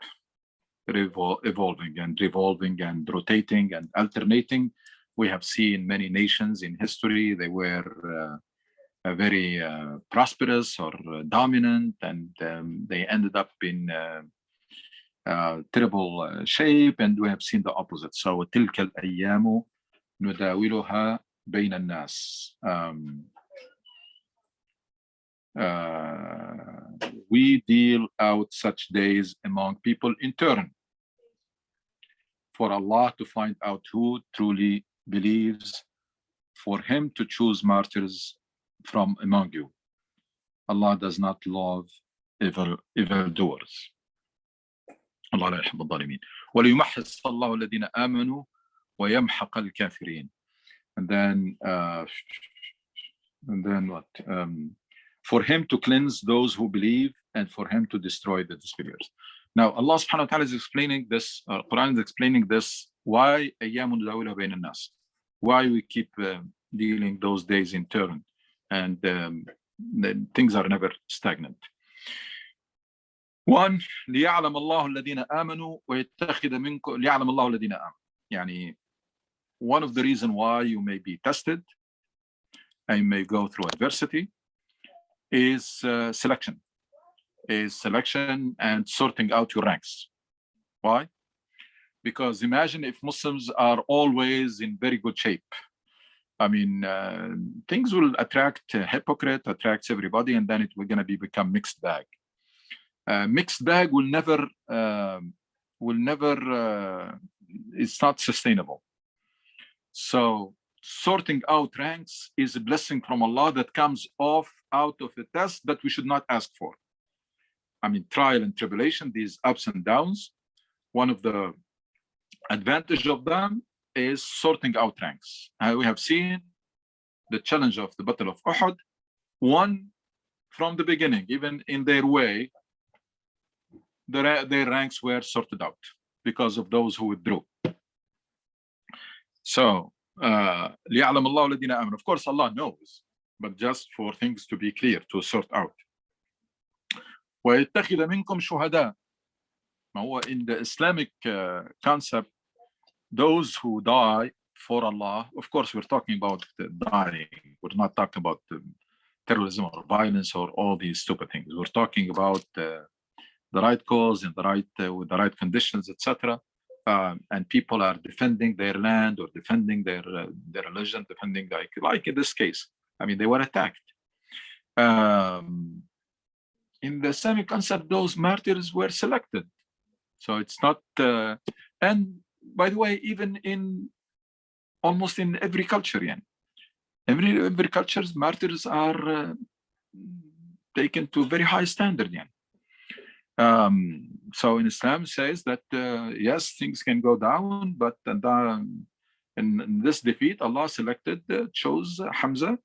evolving and revolving and rotating and alternating. We have seen many nations in history, they were very prosperous or dominant, and they ended up in terrible shape, and we have seen the opposite. So تلك الأيام نداولها بين الناس. We deal out such days among people in turn, for Allah to find out who truly believes, for him to choose martyrs from among you. Allah does not love evildoers. Allah لا يحب الظالمين. وليمحص الله الذين آمنوا ويمحق الكافرين. And then what? For him to cleanse those who believe, and for him to destroy the disbelievers. Now Allah subhanahu wa ta'ala is explaining this, Quran is explaining this, why أيام نداولها بين الناس, why we keep dealing those days in turn, and things are never stagnant. One, ليعلم الله الذين آمنوا ويتخذ منكم ليعلم الله الذين آمنوا. يعني one of the reasons why you may be tested and may go through adversity is selection and sorting out your ranks. Why? Because imagine if Muslims are always in very good shape. I mean, things will attract hypocrite, attracts everybody, and then it will gonna become mixed bag. Mixed bag will never, it's not sustainable. So sorting out ranks is a blessing from Allah that comes out of a test that we should not ask for. I mean, trial and tribulation, these ups and downs, one of the advantage of them is sorting out ranks. We have seen the challenge of the Battle of Uhud, one from the beginning, even in their way, their ranks were sorted out because of those who withdrew. So, ليعلم الله الذين آمنوا. Of course, Allah knows, but just for things to be clear, to sort out. ويتخذ منكم شهداء. ما هو in the Islamic concept, those who die for Allah, of course, we're talking about dying. We're not talking about terrorism or violence or all these stupid things. We're talking about the right cause and the right with the right conditions, etc. And people are defending their land or defending their religion, defending like in this case. I mean, they were attacked. In the Islamic concept, those martyrs were selected. So it's not, and by the way, even in almost in every culture, every culture's martyrs are taken to very high standard. So in Islam says that yes, things can go down, but in this defeat, Allah selected, chose Hamza,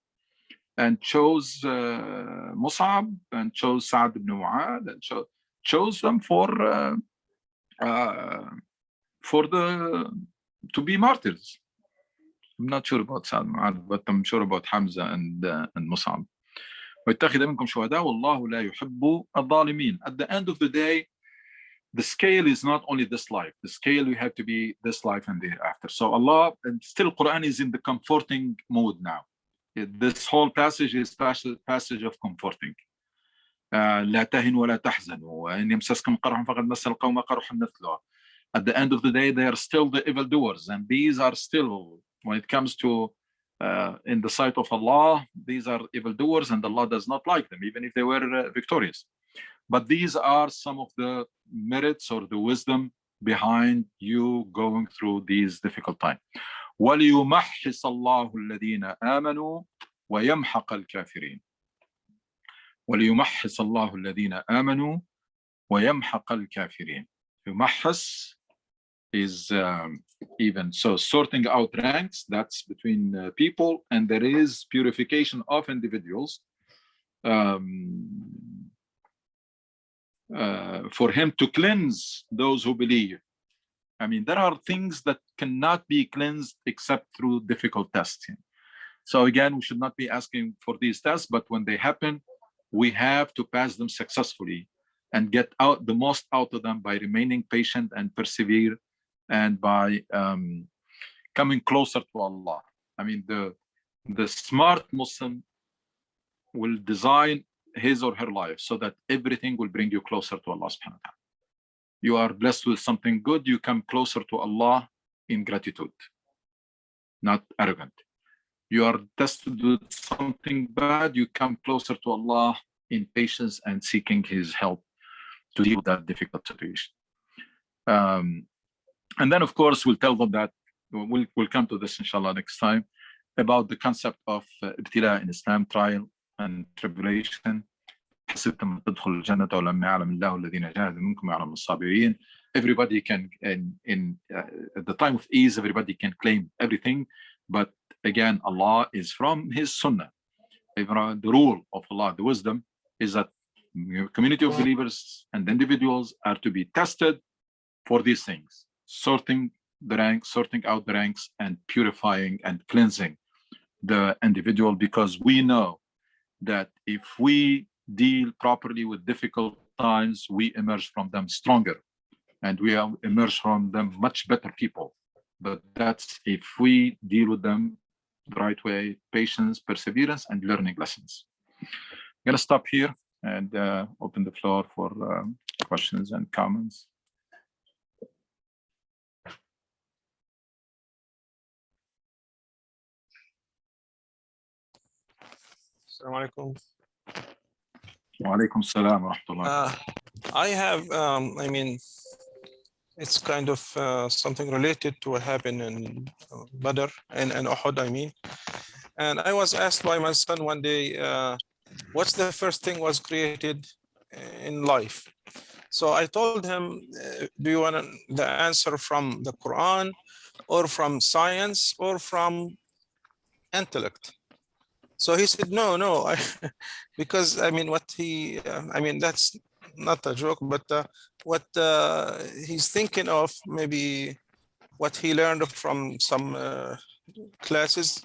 and chose Mus'ab, and chose Sa'd ibn Mu'adh, and chose them to be martyrs. I'm not sure about Sa'd ibn Mu'adh, but I'm sure about Hamza and Mus'ab. وَيَتَّخِذَ مِنكُمْ شُهَدَاءَ وَاللَّهُ لَا يُحِبُّ الظَّالِمِينَ. At the end of the day, the scale is not only this life. The scale, you have to be this life and thereafter. So Allah, and still Quran is in the comforting mode now. This whole passage is passage of comforting. لا تهنوا ولا تحزنوا وإن يمسسكم قرح فقد مس القوم قرح مثله. At the end of the day, they are still the evildoers, and these are still, when it comes to in the sight of Allah, these are evildoers, and Allah does not like them, even if they were victorious. But these are some of the merits or the wisdom behind you going through these difficult times. وَلِيُمَحِّصَ اللَّهُ الَّذِينَ آمَنُوا وَيَمْحَقَ الْكَافِرِينَ. وَلِيُمَحِّصَ اللَّهُ الَّذِينَ آمَنُوا وَيَمْحَقَ الْكَافِرِينَ. يُمَحِّص is even so sorting out ranks, that's between people, and there is purification of individuals for him to cleanse those who believe. I mean, there are things that cannot be cleansed except through difficult tests. So again, we should not be asking for these tests, but when they happen, we have to pass them successfully and get out the most out of them by remaining patient and persevere, and by coming closer to Allah. I mean, the smart Muslim will design his or her life so that everything will bring you closer to Allah subhanahu wa ta'ala. You are blessed with something good, you come closer to Allah in gratitude, not arrogant. You are tested with something bad, you come closer to Allah in patience and seeking His help to deal with that difficult situation. And then, of course, we'll tell them that we'll come to this, inshallah, next time, about the concept of ibtila in Islam, trial and tribulation. Everybody can, at the time of ease, everybody can claim everything. But again, Allah is from His Sunnah. The rule of Allah, the wisdom, is that community of believers and individuals are to be tested for these things. Sorting the ranks, sorting out the ranks, and purifying and cleansing the individual, because we know that if we deal properly with difficult times, we emerge from them stronger, and we emerge from them much better people. But that's if we deal with them the right way: patience, perseverance, and learning lessons. I'm gonna stop here and open the floor for questions and comments. Assalamu alaikum. Wa alaikum salam wa rahmatullah. I have, I mean, it's kind of something related to what happened in Badr and Uhud, I mean. And I was asked by my son one day, what's the first thing was created in life? So I told him, do you want the answer from the Quran, or from science, or from intellect? So he said, no, because I mean, what he, I mean, that's not a joke, but what he's thinking of, maybe what he learned from some classes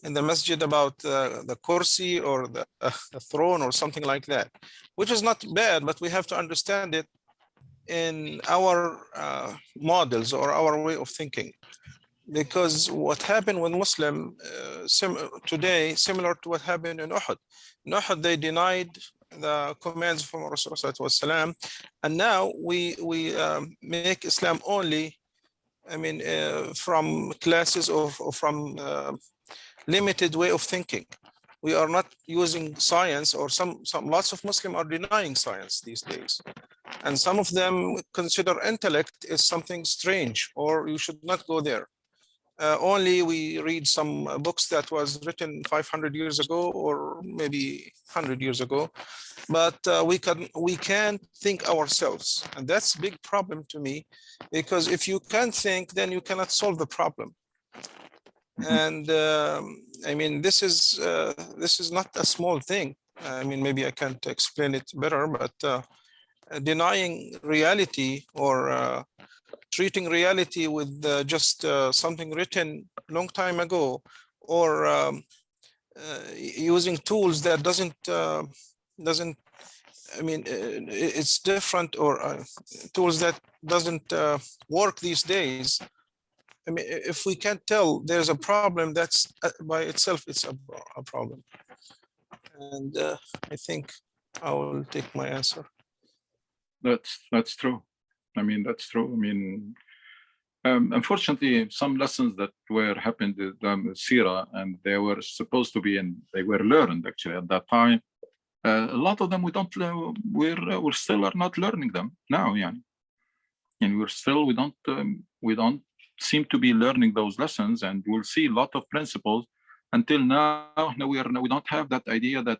in the masjid about the kursi or the throne or something like that, which is not bad, but we have to understand it in our models or our way of thinking. Because what happened with Muslim today, similar to what happened in Uhud. In Uhud, they denied the commands from Rasulullah, and now we make Islam only, I mean, from classes or from limited way of thinking. We are not using science, or lots of Muslims are denying science these days. And some of them consider intellect is something strange, or you should not go there. only we read some books that was written 500 years ago or maybe 100 years ago, but we can't think ourselves, and that's a big problem to me, because if you can't think, then you cannot solve the problem. And I mean, this is not a small thing. I mean, maybe I can't explain it better, but denying reality or treating reality with just something written long time ago, or using tools that doesn't I mean, it's different, or tools that doesn't work these days. I mean, if we can't tell there's a problem, that's by itself, it's a problem. And I think I will take my answer. That's true. I mean, that's true. I mean, unfortunately, some lessons that were happened in the Sira, and they were supposed to be, and they were learned actually at that time. A lot of them we don't. We're still are not learning them now, yeah. And we don't seem to be learning those lessons, and we'll see a lot of principles. Until now, we don't have that idea that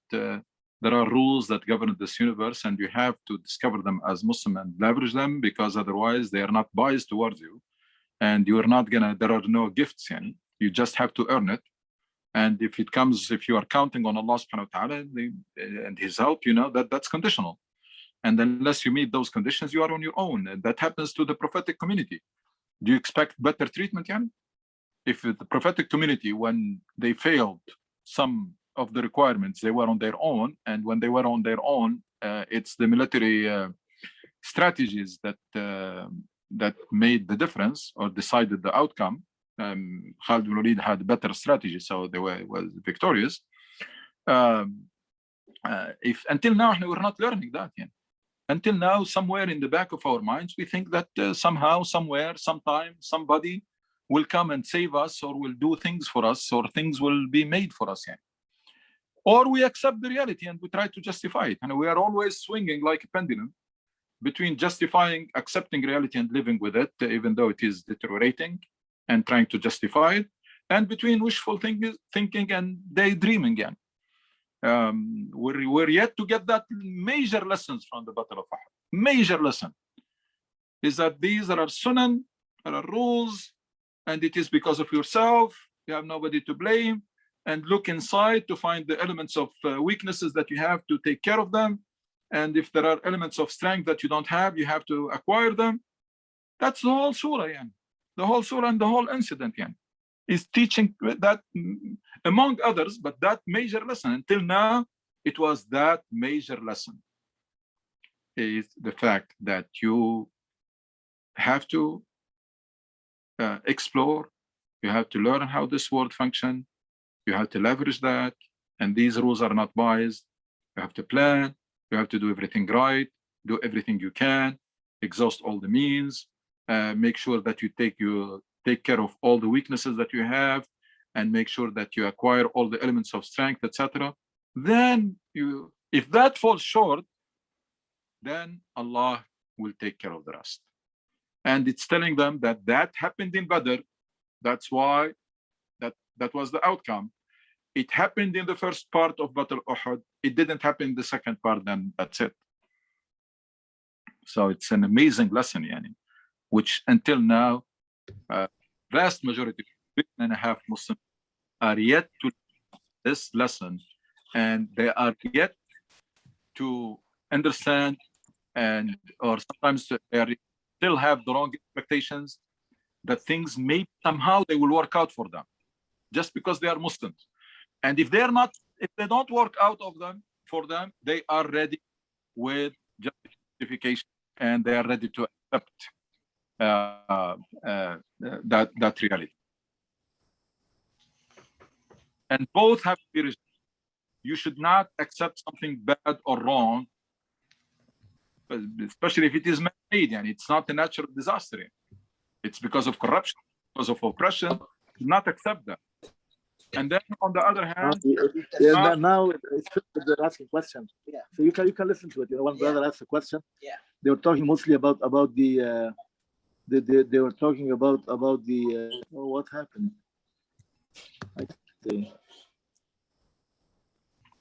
there are rules that govern this universe, and you have to discover them as Muslim and leverage them, because otherwise they are not biased towards you, and you are not gonna. There are no gifts, yani. You just have to earn it. And if you are counting on Allah subhanahu wa ta'ala and His help, you know that's conditional. And unless you meet those conditions, you are on your own. And that happens to the prophetic community. Do you expect better treatment, yani? If the prophetic community, when they failed some of the requirements, they were on their own. And when they were on their own, it's the military strategies that made the difference or decided the outcome. Khalid bin Walid had better strategy, so they was victorious. If until now we're not learning that, yeah. Until now, somewhere in the back of our minds, we think that somehow, somewhere, sometime, somebody will come and save us, or will do things for us, or things will be made for us, yeah. Or we accept the reality and we try to justify it, and we are always swinging like a pendulum between justifying, accepting reality and living with it, even though it is deteriorating, and trying to justify it, and between wishful thinking and daydreaming again. We're yet to get that major lessons from the Battle of Uhud. Major lesson is that these are sunan, there are rules, and it is because of yourself. You have nobody to blame, and look inside to find the elements of weaknesses that you have to take care of them. And if there are elements of strength that you don't have, you have to acquire them. That's the whole surah, yeah. The whole surah and the whole incident, yeah, is teaching that, among others, but that major lesson. Until now, it was that major lesson, is the fact that you have to explore, you have to learn how this world functions, you have to leverage that, and these rules are not biased. You have to plan, you have to do everything right, do everything you can, exhaust all the means, make sure that you take care of all the weaknesses that you have, and make sure that you acquire all the elements of strength, etc. Then if that falls short, then Allah will take care of the rest. And it's telling them that happened in Badr. That's why that was the outcome. It happened in the first part of Battle Uhud. It didn't happen in the second part, then that's it. So it's an amazing lesson, yani, which until now, vast majority, 1.5 Muslims are yet to this lesson, and they are yet to understand, or sometimes they still have the wrong expectations that things may somehow they will work out for them, just because they are Muslims. And if they don't work out for them, they are ready with justification, and they are ready to accept that reality. And both have to be resolved. You should not accept something bad or wrong, especially if it is man-made, and it's not a natural disaster. It's because of corruption, because of oppression. Do not accept that. And then on the other hand, now it's they're asking questions. Yeah. So you can listen to it. You know, one brother asked a question. Yeah. They were talking mostly about the they were talking about the what happened. I see.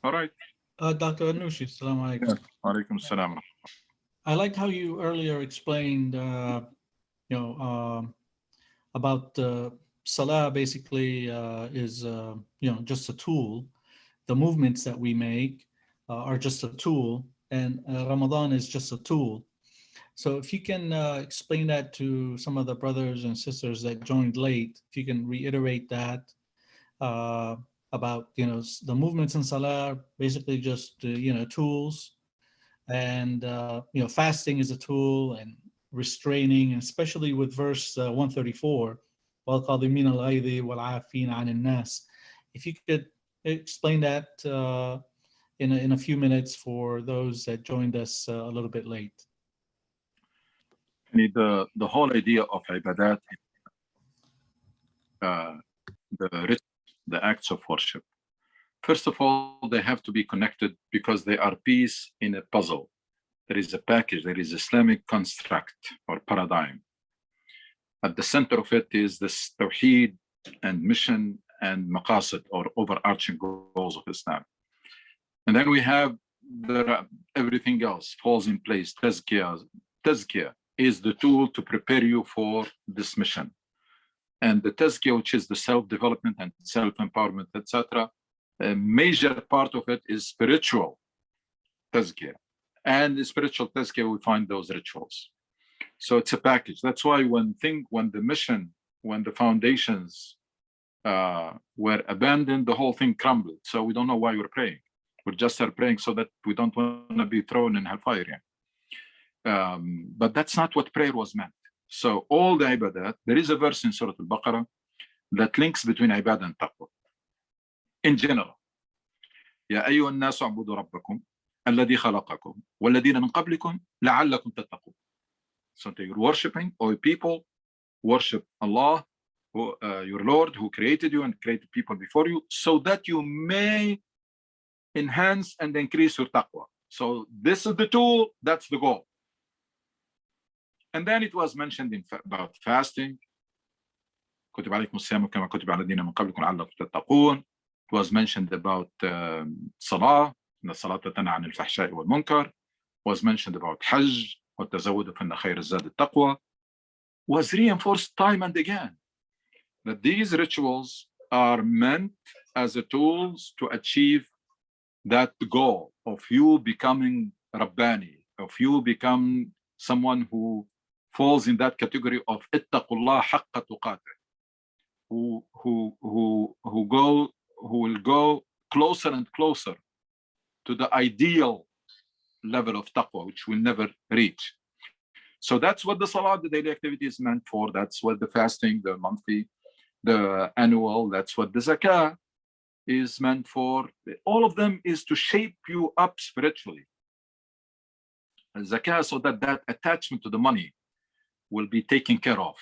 All right. Dr. Anushi, Assalamu alaikum. Yes. Alaikum salam. I like how you earlier explained, about Salah basically is, just a tool. The movements that we make are just a tool, and Ramadan is just a tool. So if you can explain that to some of the brothers and sisters that joined late, if you can reiterate that about, the movements in Salah, basically just, tools, and, fasting is a tool, and restraining, and especially with verse 134, وَالْقَاضِمِينَ الْغَيْظِ وَالْعَافِينَ عَنِ النَّاسِ. If you could explain that in a few minutes for those that joined us a little bit late. The whole idea of ibadat, the acts of worship. First of all, they have to be connected because they are piece in a puzzle. There is a package, there is Islamic construct or paradigm. At the center of it is this tawheed and mission and maqasid or overarching goals of Islam. And then we have everything else falls in place. Tazkiyah is the tool to prepare you for this mission. And the tazkiyah, which is the self-development and self-empowerment, etc., a major part of it is spiritual tazkiyah. And the spiritual tazkiyah, we find those rituals. So it's a package. That's why when the foundations were abandoned, the whole thing crumbled. So we don't know why we're praying. We just are praying so that we don't want to be thrown in hellfire. But that's not what prayer was meant. So all the ibadat, there is a verse in Surah Al-Baqarah that links between ibadah and taqwa. In general, يا أيها الناس اعبدوا ربكم الذي خلقكم والذين من قبلكم لعلكم تتقون. So you're worshiping, or people worship Allah, your Lord, who created you and created people before you, so that you may enhance and increase your taqwa. So this is the tool, that's the goal. And then it was mentioned about fasting. كتب عليكم الصيام كما كتب على الذين من قبلكم لعلكم تتقون. It was mentioned about salah, إن الصلاة تنهى عن الفحشاء والمنكر. Was mentioned about hajj, والتزود فإن خير الزاد التقوى. Was reinforced time and again that these rituals are meant as a tools to achieve that goal of you becoming Rabbani, of you become someone who falls in that category of ittaqullah haqqa tuqatih, who will go closer and closer to the ideal level of taqwa, which will never reach. So that's what the salah, the daily activity, is meant for. That's what the fasting, the monthly, the annual, that's what the zakah is meant for. All of them is to shape you up spiritually. And zakah, so that attachment to the money will be taken care of.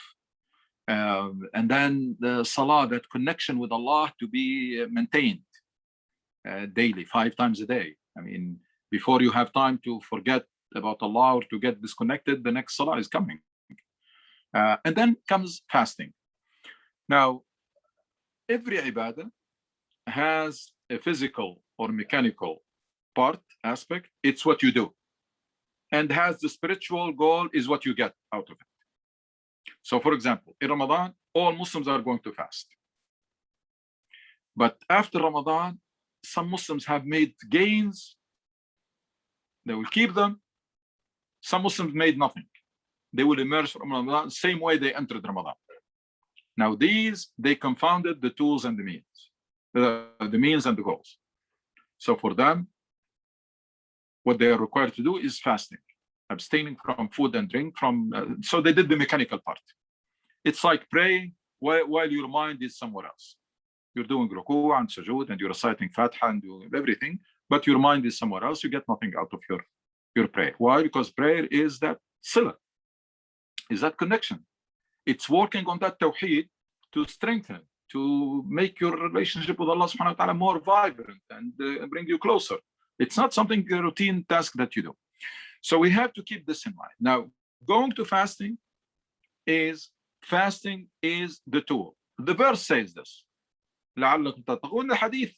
And then the salah, that connection with Allah, to be maintained daily, 5 times a day. I mean, before you have time to forget about Allah or to get disconnected, the next salah is coming. And then comes fasting. Now, every ibadah has a physical or mechanical part aspect. It's what you do. And has the spiritual goal is what you get out of it. So for example, in Ramadan, all Muslims are going to fast. But after Ramadan, some Muslims have made gains. They will keep them. Some Muslims made nothing. They will emerge from Ramadan the same way they entered Ramadan. Now these, they confounded the tools and the means. The means and the goals. So for them, what they are required to do is fasting, abstaining from food and drink. So they did the mechanical part. It's like praying while your mind is somewhere else. You're doing ruku' and sujood and you're reciting Fatiha and doing everything, but your mind is somewhere else. You get nothing out of your prayer. Why? Because prayer is that sila, is that connection. It's working on that tawheed to strengthen, to make your relationship with Allah subhanahu wa ta'ala more vibrant and bring you closer. It's not something, a routine task that you do. So we have to keep this in mind. Now, going to fasting is fasting is the tool. The verse says this. لعلكم تتقون. The hadith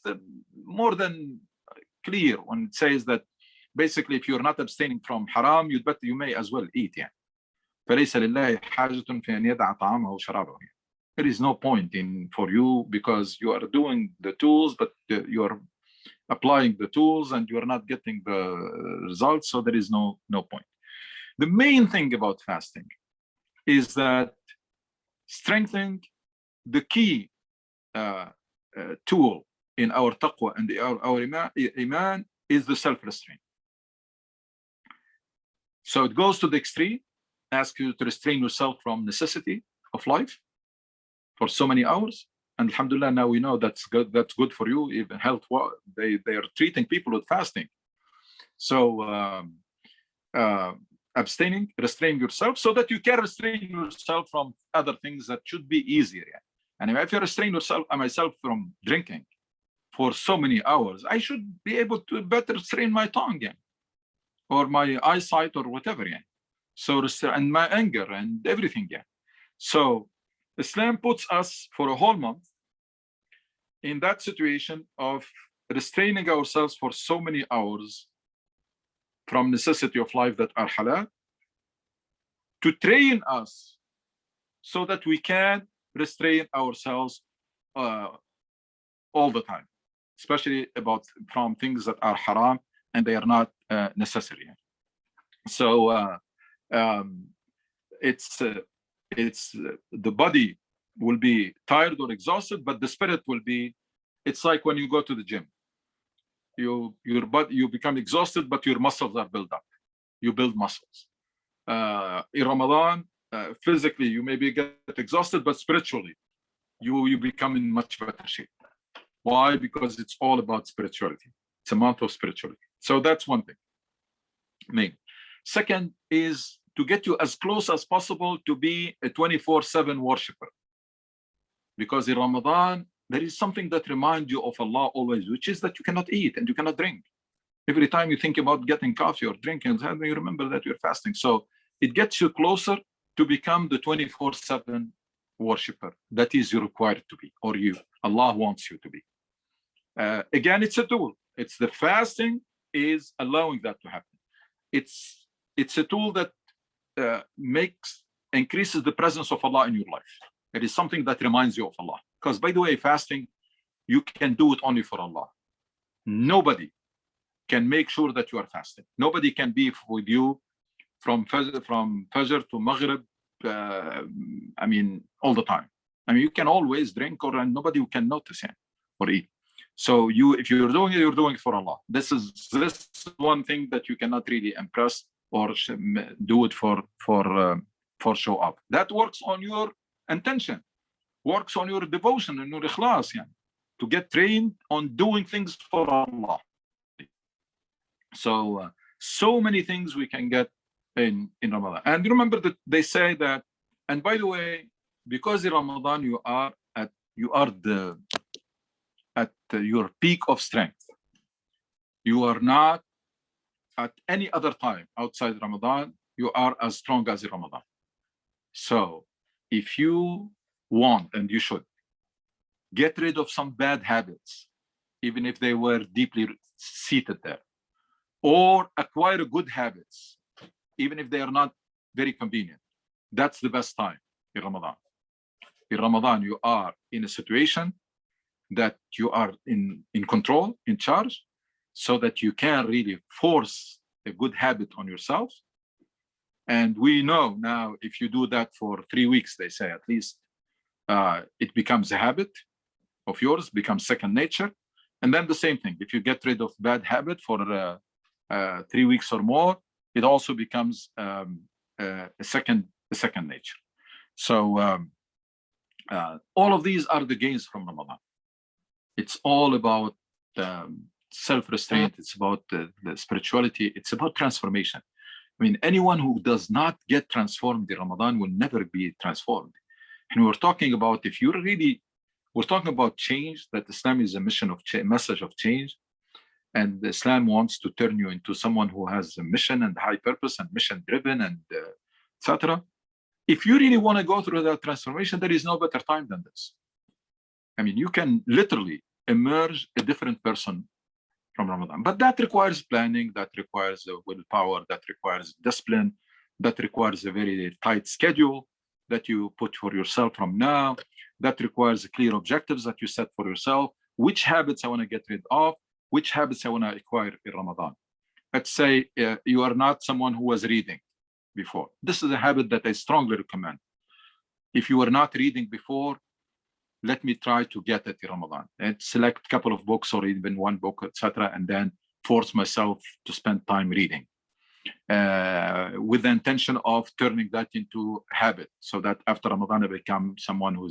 more than clear when it says that basically if you're not abstaining from haram, you may as well eat. Yeah. فليس لله حاجة في أن يدع طعامه وشرابه. There is no point in for you because you are doing the tools, but you are applying the tools and you are not getting the results. So there is no point. The main thing about fasting is that strengthening the key tool in our taqwa and our iman is the self-restraint. So it goes to the extreme, ask you to restrain yourself from necessity of life for so many hours. And alhamdulillah, now we know that's good for you, even health. They are treating people with fasting. So abstaining, restraining yourself so that you can restrain yourself from other things that should be easier. Yeah. And if I restrain myself from drinking for so many hours, I should be able to better restrain my tongue, yeah, or my eyesight or whatever. Yeah. So, and my anger and everything. Yeah. So Islam puts us for a whole month in that situation of restraining ourselves for so many hours from necessity of life that are halal, to train us so that we can restrain ourselves all the time, especially from things that are haram and they are not necessary. So it's the body will be tired or exhausted, but the spirit will be. It's like when you go to the gym. You become exhausted, but your muscles are built up. You build muscles. In Ramadan, physically you maybe get exhausted, but spiritually you become in much better shape. Why? Because it's all about spirituality. It's a month of spirituality. So that's one thing. Main. Second is to get you as close as possible to be a 24/7 worshiper. Because in Ramadan, there is something that reminds you of Allah always, which is that you cannot eat and you cannot drink. Every time you think about getting coffee or drinking, you remember that you're fasting. So it gets you closer to become the 24/7 worshiper that is you required to be, or Allah wants you to be. Again, it's a tool. It's the fasting is allowing that to happen. It's a tool that increases the presence of Allah in your life. It is something that reminds you of Allah. Because by the way, fasting, you can do it only for Allah. Nobody can make sure that you are fasting. Nobody can be with you from Fajr to Maghrib, all the time. You can always drink and nobody can notice it or eat. So if you're doing it, you're doing it for Allah. This is one thing that you cannot really impress or do it for show up. That works on your intention, works on your devotion and your ikhlas, to get trained on doing things for Allah. So many things we can get in Ramadan. And remember that they say that, and by the way, because in Ramadan you are at your peak of strength. You are not at any other time outside Ramadan, you are as strong as in Ramadan. So if you want, and you should, get rid of some bad habits, even if they were deeply seated there, or acquire good habits, even if they are not very convenient. That's the best time in Ramadan. In Ramadan, you are in a situation that you are in control, in charge, so that you can really force a good habit on yourself. And we know now, if you do that for 3 weeks, they say at least, it becomes a habit of yours, becomes second nature. And then the same thing, if you get rid of bad habit for 3 weeks or more, it also becomes a second nature. So all of these are the gains from Ramadan. It's all about self-restraint. It's about the spirituality. It's about transformation. Anyone who does not get transformed in Ramadan will never be transformed. And we're talking about, we're talking about change, that Islam is a message of change. And Islam wants to turn you into someone who has a mission and high purpose and mission driven and etc. If you really want to go through that transformation, there is no better time than this. I mean, you can literally emerge a different person from Ramadan, but that requires planning, that requires willpower, that requires discipline, that requires a very tight schedule that you put for yourself from now, that requires clear objectives that you set for yourself. Which habits I want to get rid of, which habits I want to acquire in Ramadan. Let's say you are not someone who was reading before. This is a habit that I strongly recommend. If you were not reading before, let me try to get it in Ramadan and select a couple of books or even one book, etc., and then force myself to spend time reading with the intention of turning that into habit, so that after Ramadan I become someone who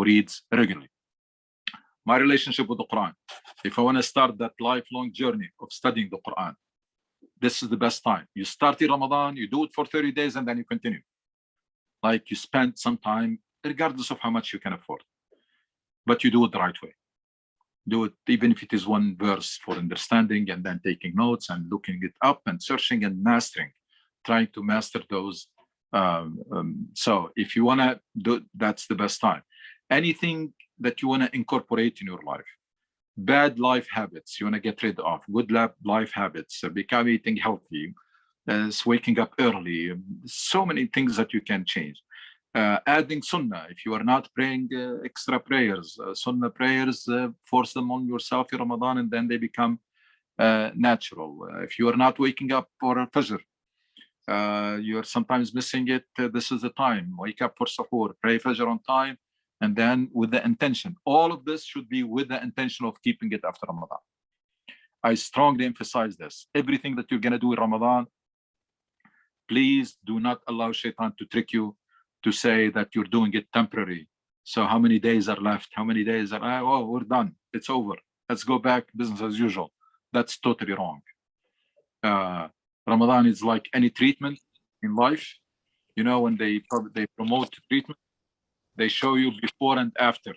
reads regularly. My relationship with the Quran. If I want to start that lifelong journey of studying the Quran, this is the best time. You start in Ramadan, you do it for 30 days, and then you continue. Like you spend some time, regardless of how much you can afford. But you do it the right way. Do it even if it is one verse for understanding, and then taking notes and looking it up and searching and mastering, trying to master those. So if you want to do, that's the best time. Anything that you want to incorporate in your life, bad life habits you want to get rid of, good life habits, become eating healthy, waking up early, so many things that you can change. Adding sunnah, if you are not praying extra prayers, sunnah prayers, force them on yourself in Ramadan, and then they become natural. If you are not waking up for Fajr, you are sometimes missing it, this is the time. Wake up for Sahur, pray Fajr on time, and then with the intention. All of this should be with the intention of keeping it after Ramadan. I strongly emphasize this. Everything that you're going to do in Ramadan, please do not allow Shaitan to trick you to say that you're doing it temporary. So how many days are left? How many days are, oh, we're done. It's over. Let's go back, business as usual. That's totally wrong. Ramadan is like any treatment in life. You know, when they promote treatment, they show you before and after.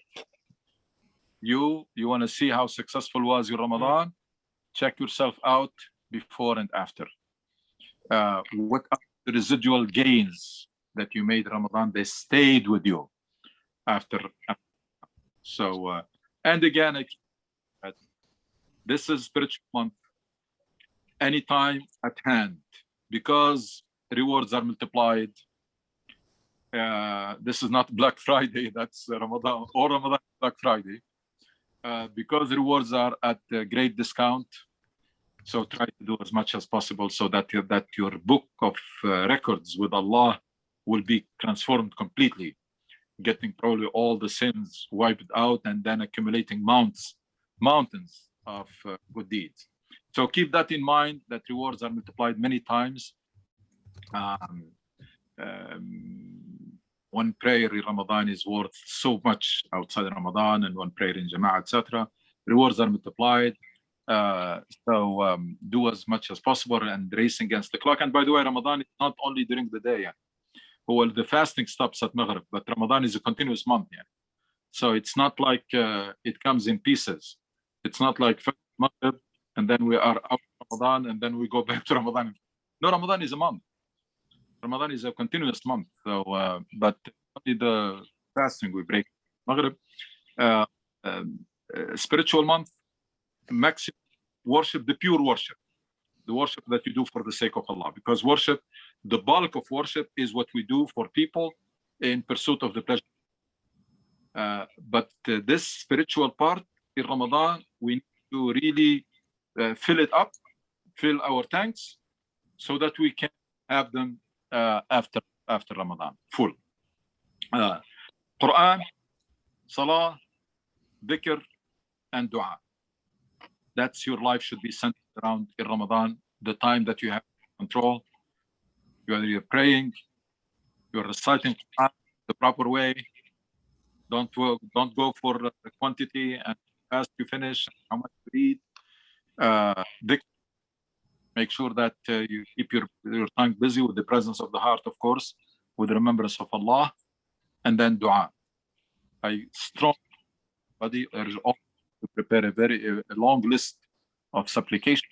You want to see how successful was your Ramadan? Check yourself out before and after. What are the residual gains that you made Ramadan? They stayed with you after. So, and again, this is spiritual month. Anytime at hand, because rewards are multiplied. This is not Black Friday, that's Ramadan, or Ramadan Black Friday, because rewards are at a great discount. So try to do as much as possible so that your book of records with Allah will be transformed completely, getting probably all the sins wiped out, and then accumulating mountains of good deeds. So keep that in mind, that rewards are multiplied many times. One prayer in Ramadan is worth so much outside Ramadan, and one prayer in Jama'ah, etc. Rewards are multiplied. So do as much as possible and race against the clock. And by the way, Ramadan is not only during the day. Well, the fasting stops at Maghrib, but Ramadan is a continuous month. So it's not like it comes in pieces. It's not like Maghrib and then we are out of Ramadan and then we go back to Ramadan. No, Ramadan is a month. Ramadan is a continuous month. So, but only the fasting we break Maghrib. Spiritual month, maximum worship, the pure worship, the worship that you do for the sake of Allah. Because worship, the bulk of worship is what we do for people in pursuit of the pleasure. But this spiritual part in Ramadan, we need to really fill it up, fill our tanks, so that we can have them after Ramadan, full. Quran, Salah, Dhikr, and Dua. That's your life should be centered around in Ramadan, the time that you have control. You're praying, you're reciting Quran the proper way. Don't go for quantity and fast you finish, how much you read. Make sure that you keep your tongue busy with the presence of the heart, of course, with the remembrance of Allah, and then dua. I strongly urge all to prepare a long list of supplications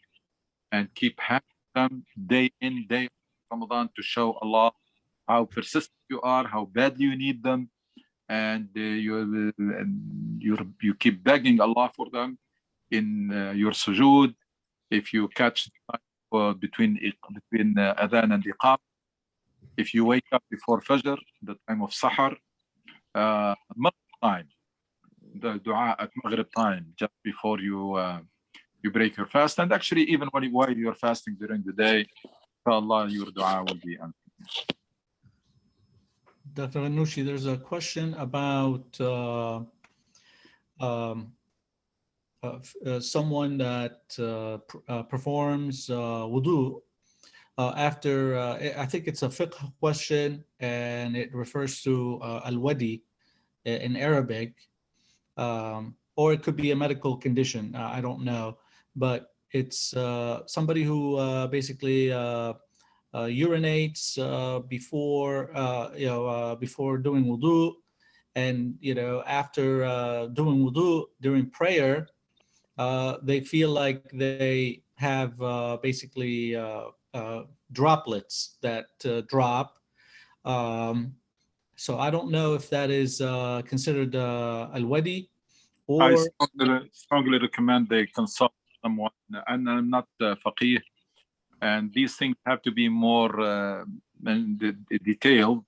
and keep having them day in, day out Ramadan to show Allah how persistent you are, how badly you need them, and you keep begging Allah for them in your sujood. If you catch between adhan and iqam, if you wake up before fajr, the time of sahar, maghrib time, the dua at maghrib time, just before you break your fast, and actually even while you're fasting during the day, inshallah, your dua will be answered. Dr. Anushi, there's a question about someone that performs wudu after, I think it's a fiqh question, and it refers to al-wadi in Arabic, or it could be a medical condition. I don't know, but it's somebody who basically urinates before before doing wudu, and after doing wudu during prayer, they feel like they have basically droplets that drop. So I don't know if that is considered al-wadi, or I strongly recommend they consult someone, and I'm not faqih, and these things have to be more detailed,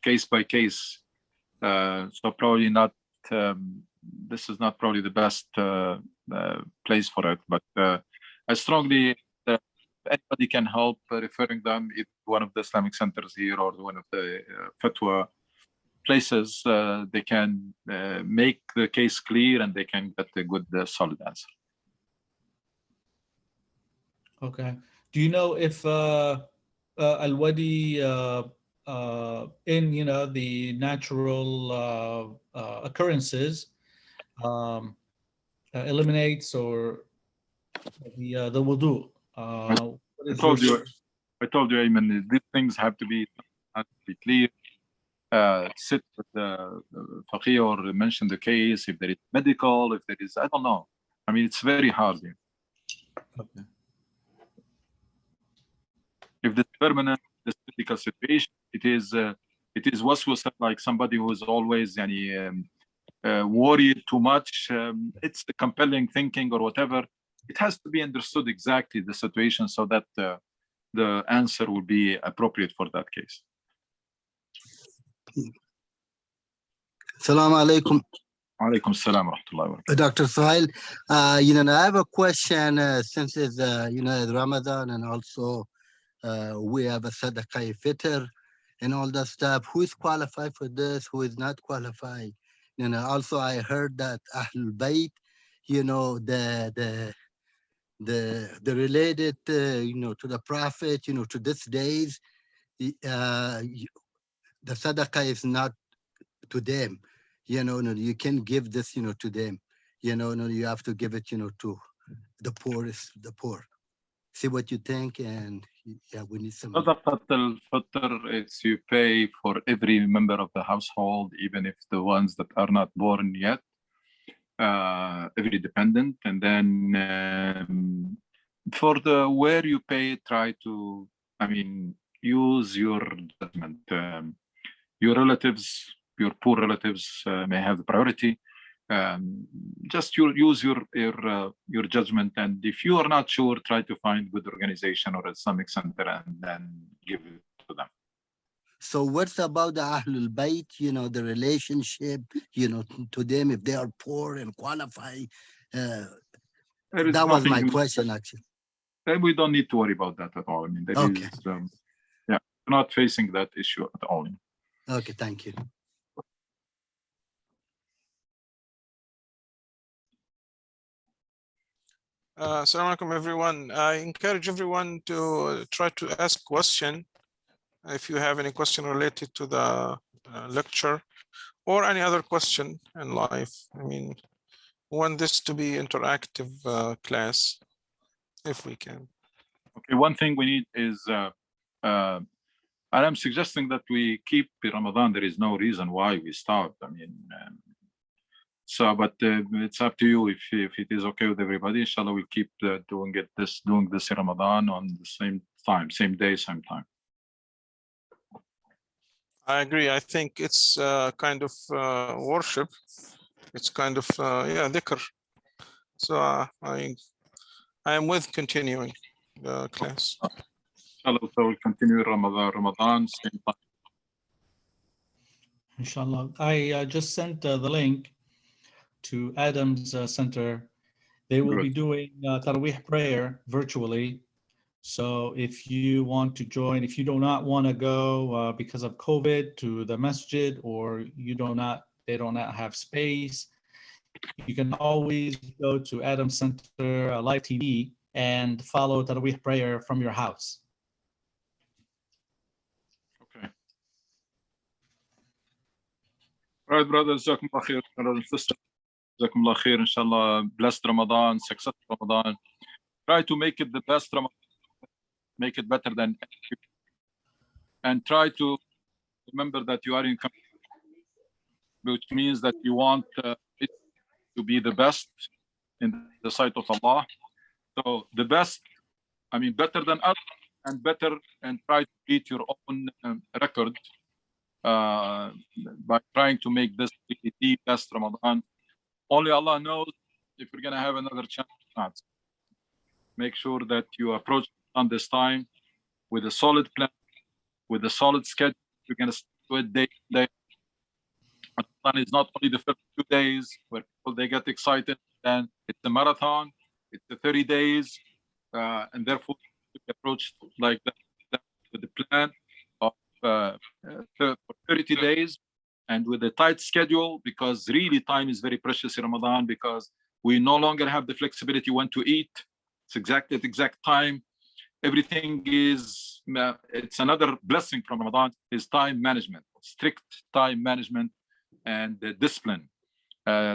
case by case. So probably not, this is not probably the best place for it, but I strongly, anybody can help referring them, if one of the Islamic centers here or one of the fatwa places, they can make the case clear and they can get a good solid answer. okay. Do you know if al-wadi in the natural occurrences eliminates or the wudu? I told you, Ayman, these things have to be clear. Sit with the faqih or mention the case if there is medical, if there is, I don't know. I mean, it's very hard here. Okay. If the permanent, this critical situation, it is waswasa, like somebody who is always worried too much. It's the compelling thinking or whatever. It has to be understood exactly the situation so that the answer will be appropriate for that case. Assalamu alaikum. Alaikum salam wa rahmatullahi wa barakatuh. Dr. Suhail, I have a question since it's, it's Ramadan, and also we have a Sadaqah Fitr and all that stuff. Who is qualified for this? Who is not qualified? Also I heard that Ahlul Bayt, the related, to the Prophet, to this days, the Sadaqah is not to them. You can give this, to them. You have to give it, to the poorest, the poor. See what you think, and yeah, we need some. Sadaqat al-Fitr, it's you pay for every member of the household, even if the ones that are not born yet, every dependent. And then for the where you pay, try to, use your judgment. Your relatives, your poor relatives may have the priority. Just use your judgment, and if you are not sure, try to find good organization or Islamic center and then give it to them. So what's about the Ahlul Bayt, the relationship, to them, if they are poor and qualify? That was my question, actually. We don't need to worry about that at all. Okay. We're not facing that issue at all. Okay, thank you. Assalamu alaikum, everyone. I encourage everyone to try to ask question if you have any question related to the lecture or any other question in life. We want this to be interactive class, if we can. Okay, one thing we need is, and I'm suggesting that we keep Ramadan. There is no reason why we stopped. But it's up to you if it is okay with everybody. Inshallah, we'll keep doing this in Ramadan on the same time, same day, same time. I agree. I think it's kind of worship. It's kind of yeah, dhikr. So I am with continuing the class. Inshallah, so we'll continue Ramadan, same time. Inshallah. I just sent the link to Adam's center. They will Good. be doing Taraweeh prayer virtually. So if you want to join, if you do not want to go because of COVID to the masjid, or they do not have space, you can always go to Adam's Center Live TV and follow Taraweeh prayer from your house. Okay. All right, brothers, Jazakumullah khair, brothers and sisters. Jazakumullah khair, inshallah. Blessed Ramadan, successful Ramadan. Try to make it the best Ramadan, make it better than, and try to remember that you are in community, which means that you want it to be the best in the sight of Allah. So the best, I mean, better than others, and better, and try to beat your own record by trying to make this the best Ramadan. Only Allah knows if you're going to have another chance or not. Make sure that you approach on this time with a solid plan, with a solid schedule. You're going to stick to it day to day. Ramadan is not only the first 2 days where people they get excited, then it's a marathon, it's the 30 days, and therefore you approach like that with the plan of for 30 days and with a tight schedule, because really time is very precious in Ramadan, because we no longer have the flexibility when to eat. It's exact time. Everything is, it's another blessing from Ramadan is time management, strict time management and discipline.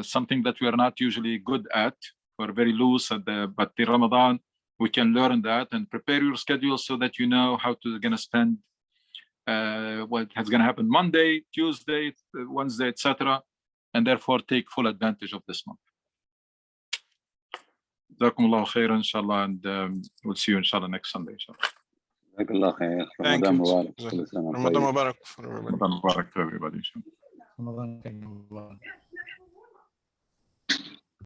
Something that we are not usually good at. We're very loose at but in Ramadan, we can learn that and prepare your schedule so that you know how to gonna spend what is gonna happen Monday, Tuesday, Wednesday, etc. And therefore take full advantage of this month. Jazakumullah khairan, inshallah, and we'll see you inshallah next Sunday, inshallah. Jazakallah khair. Thank Ramadan you. Mubarak. Ramadan Mubarak for everybody. Ramadan Mubarak to everybody, inshallah. Ramadan Mubarak.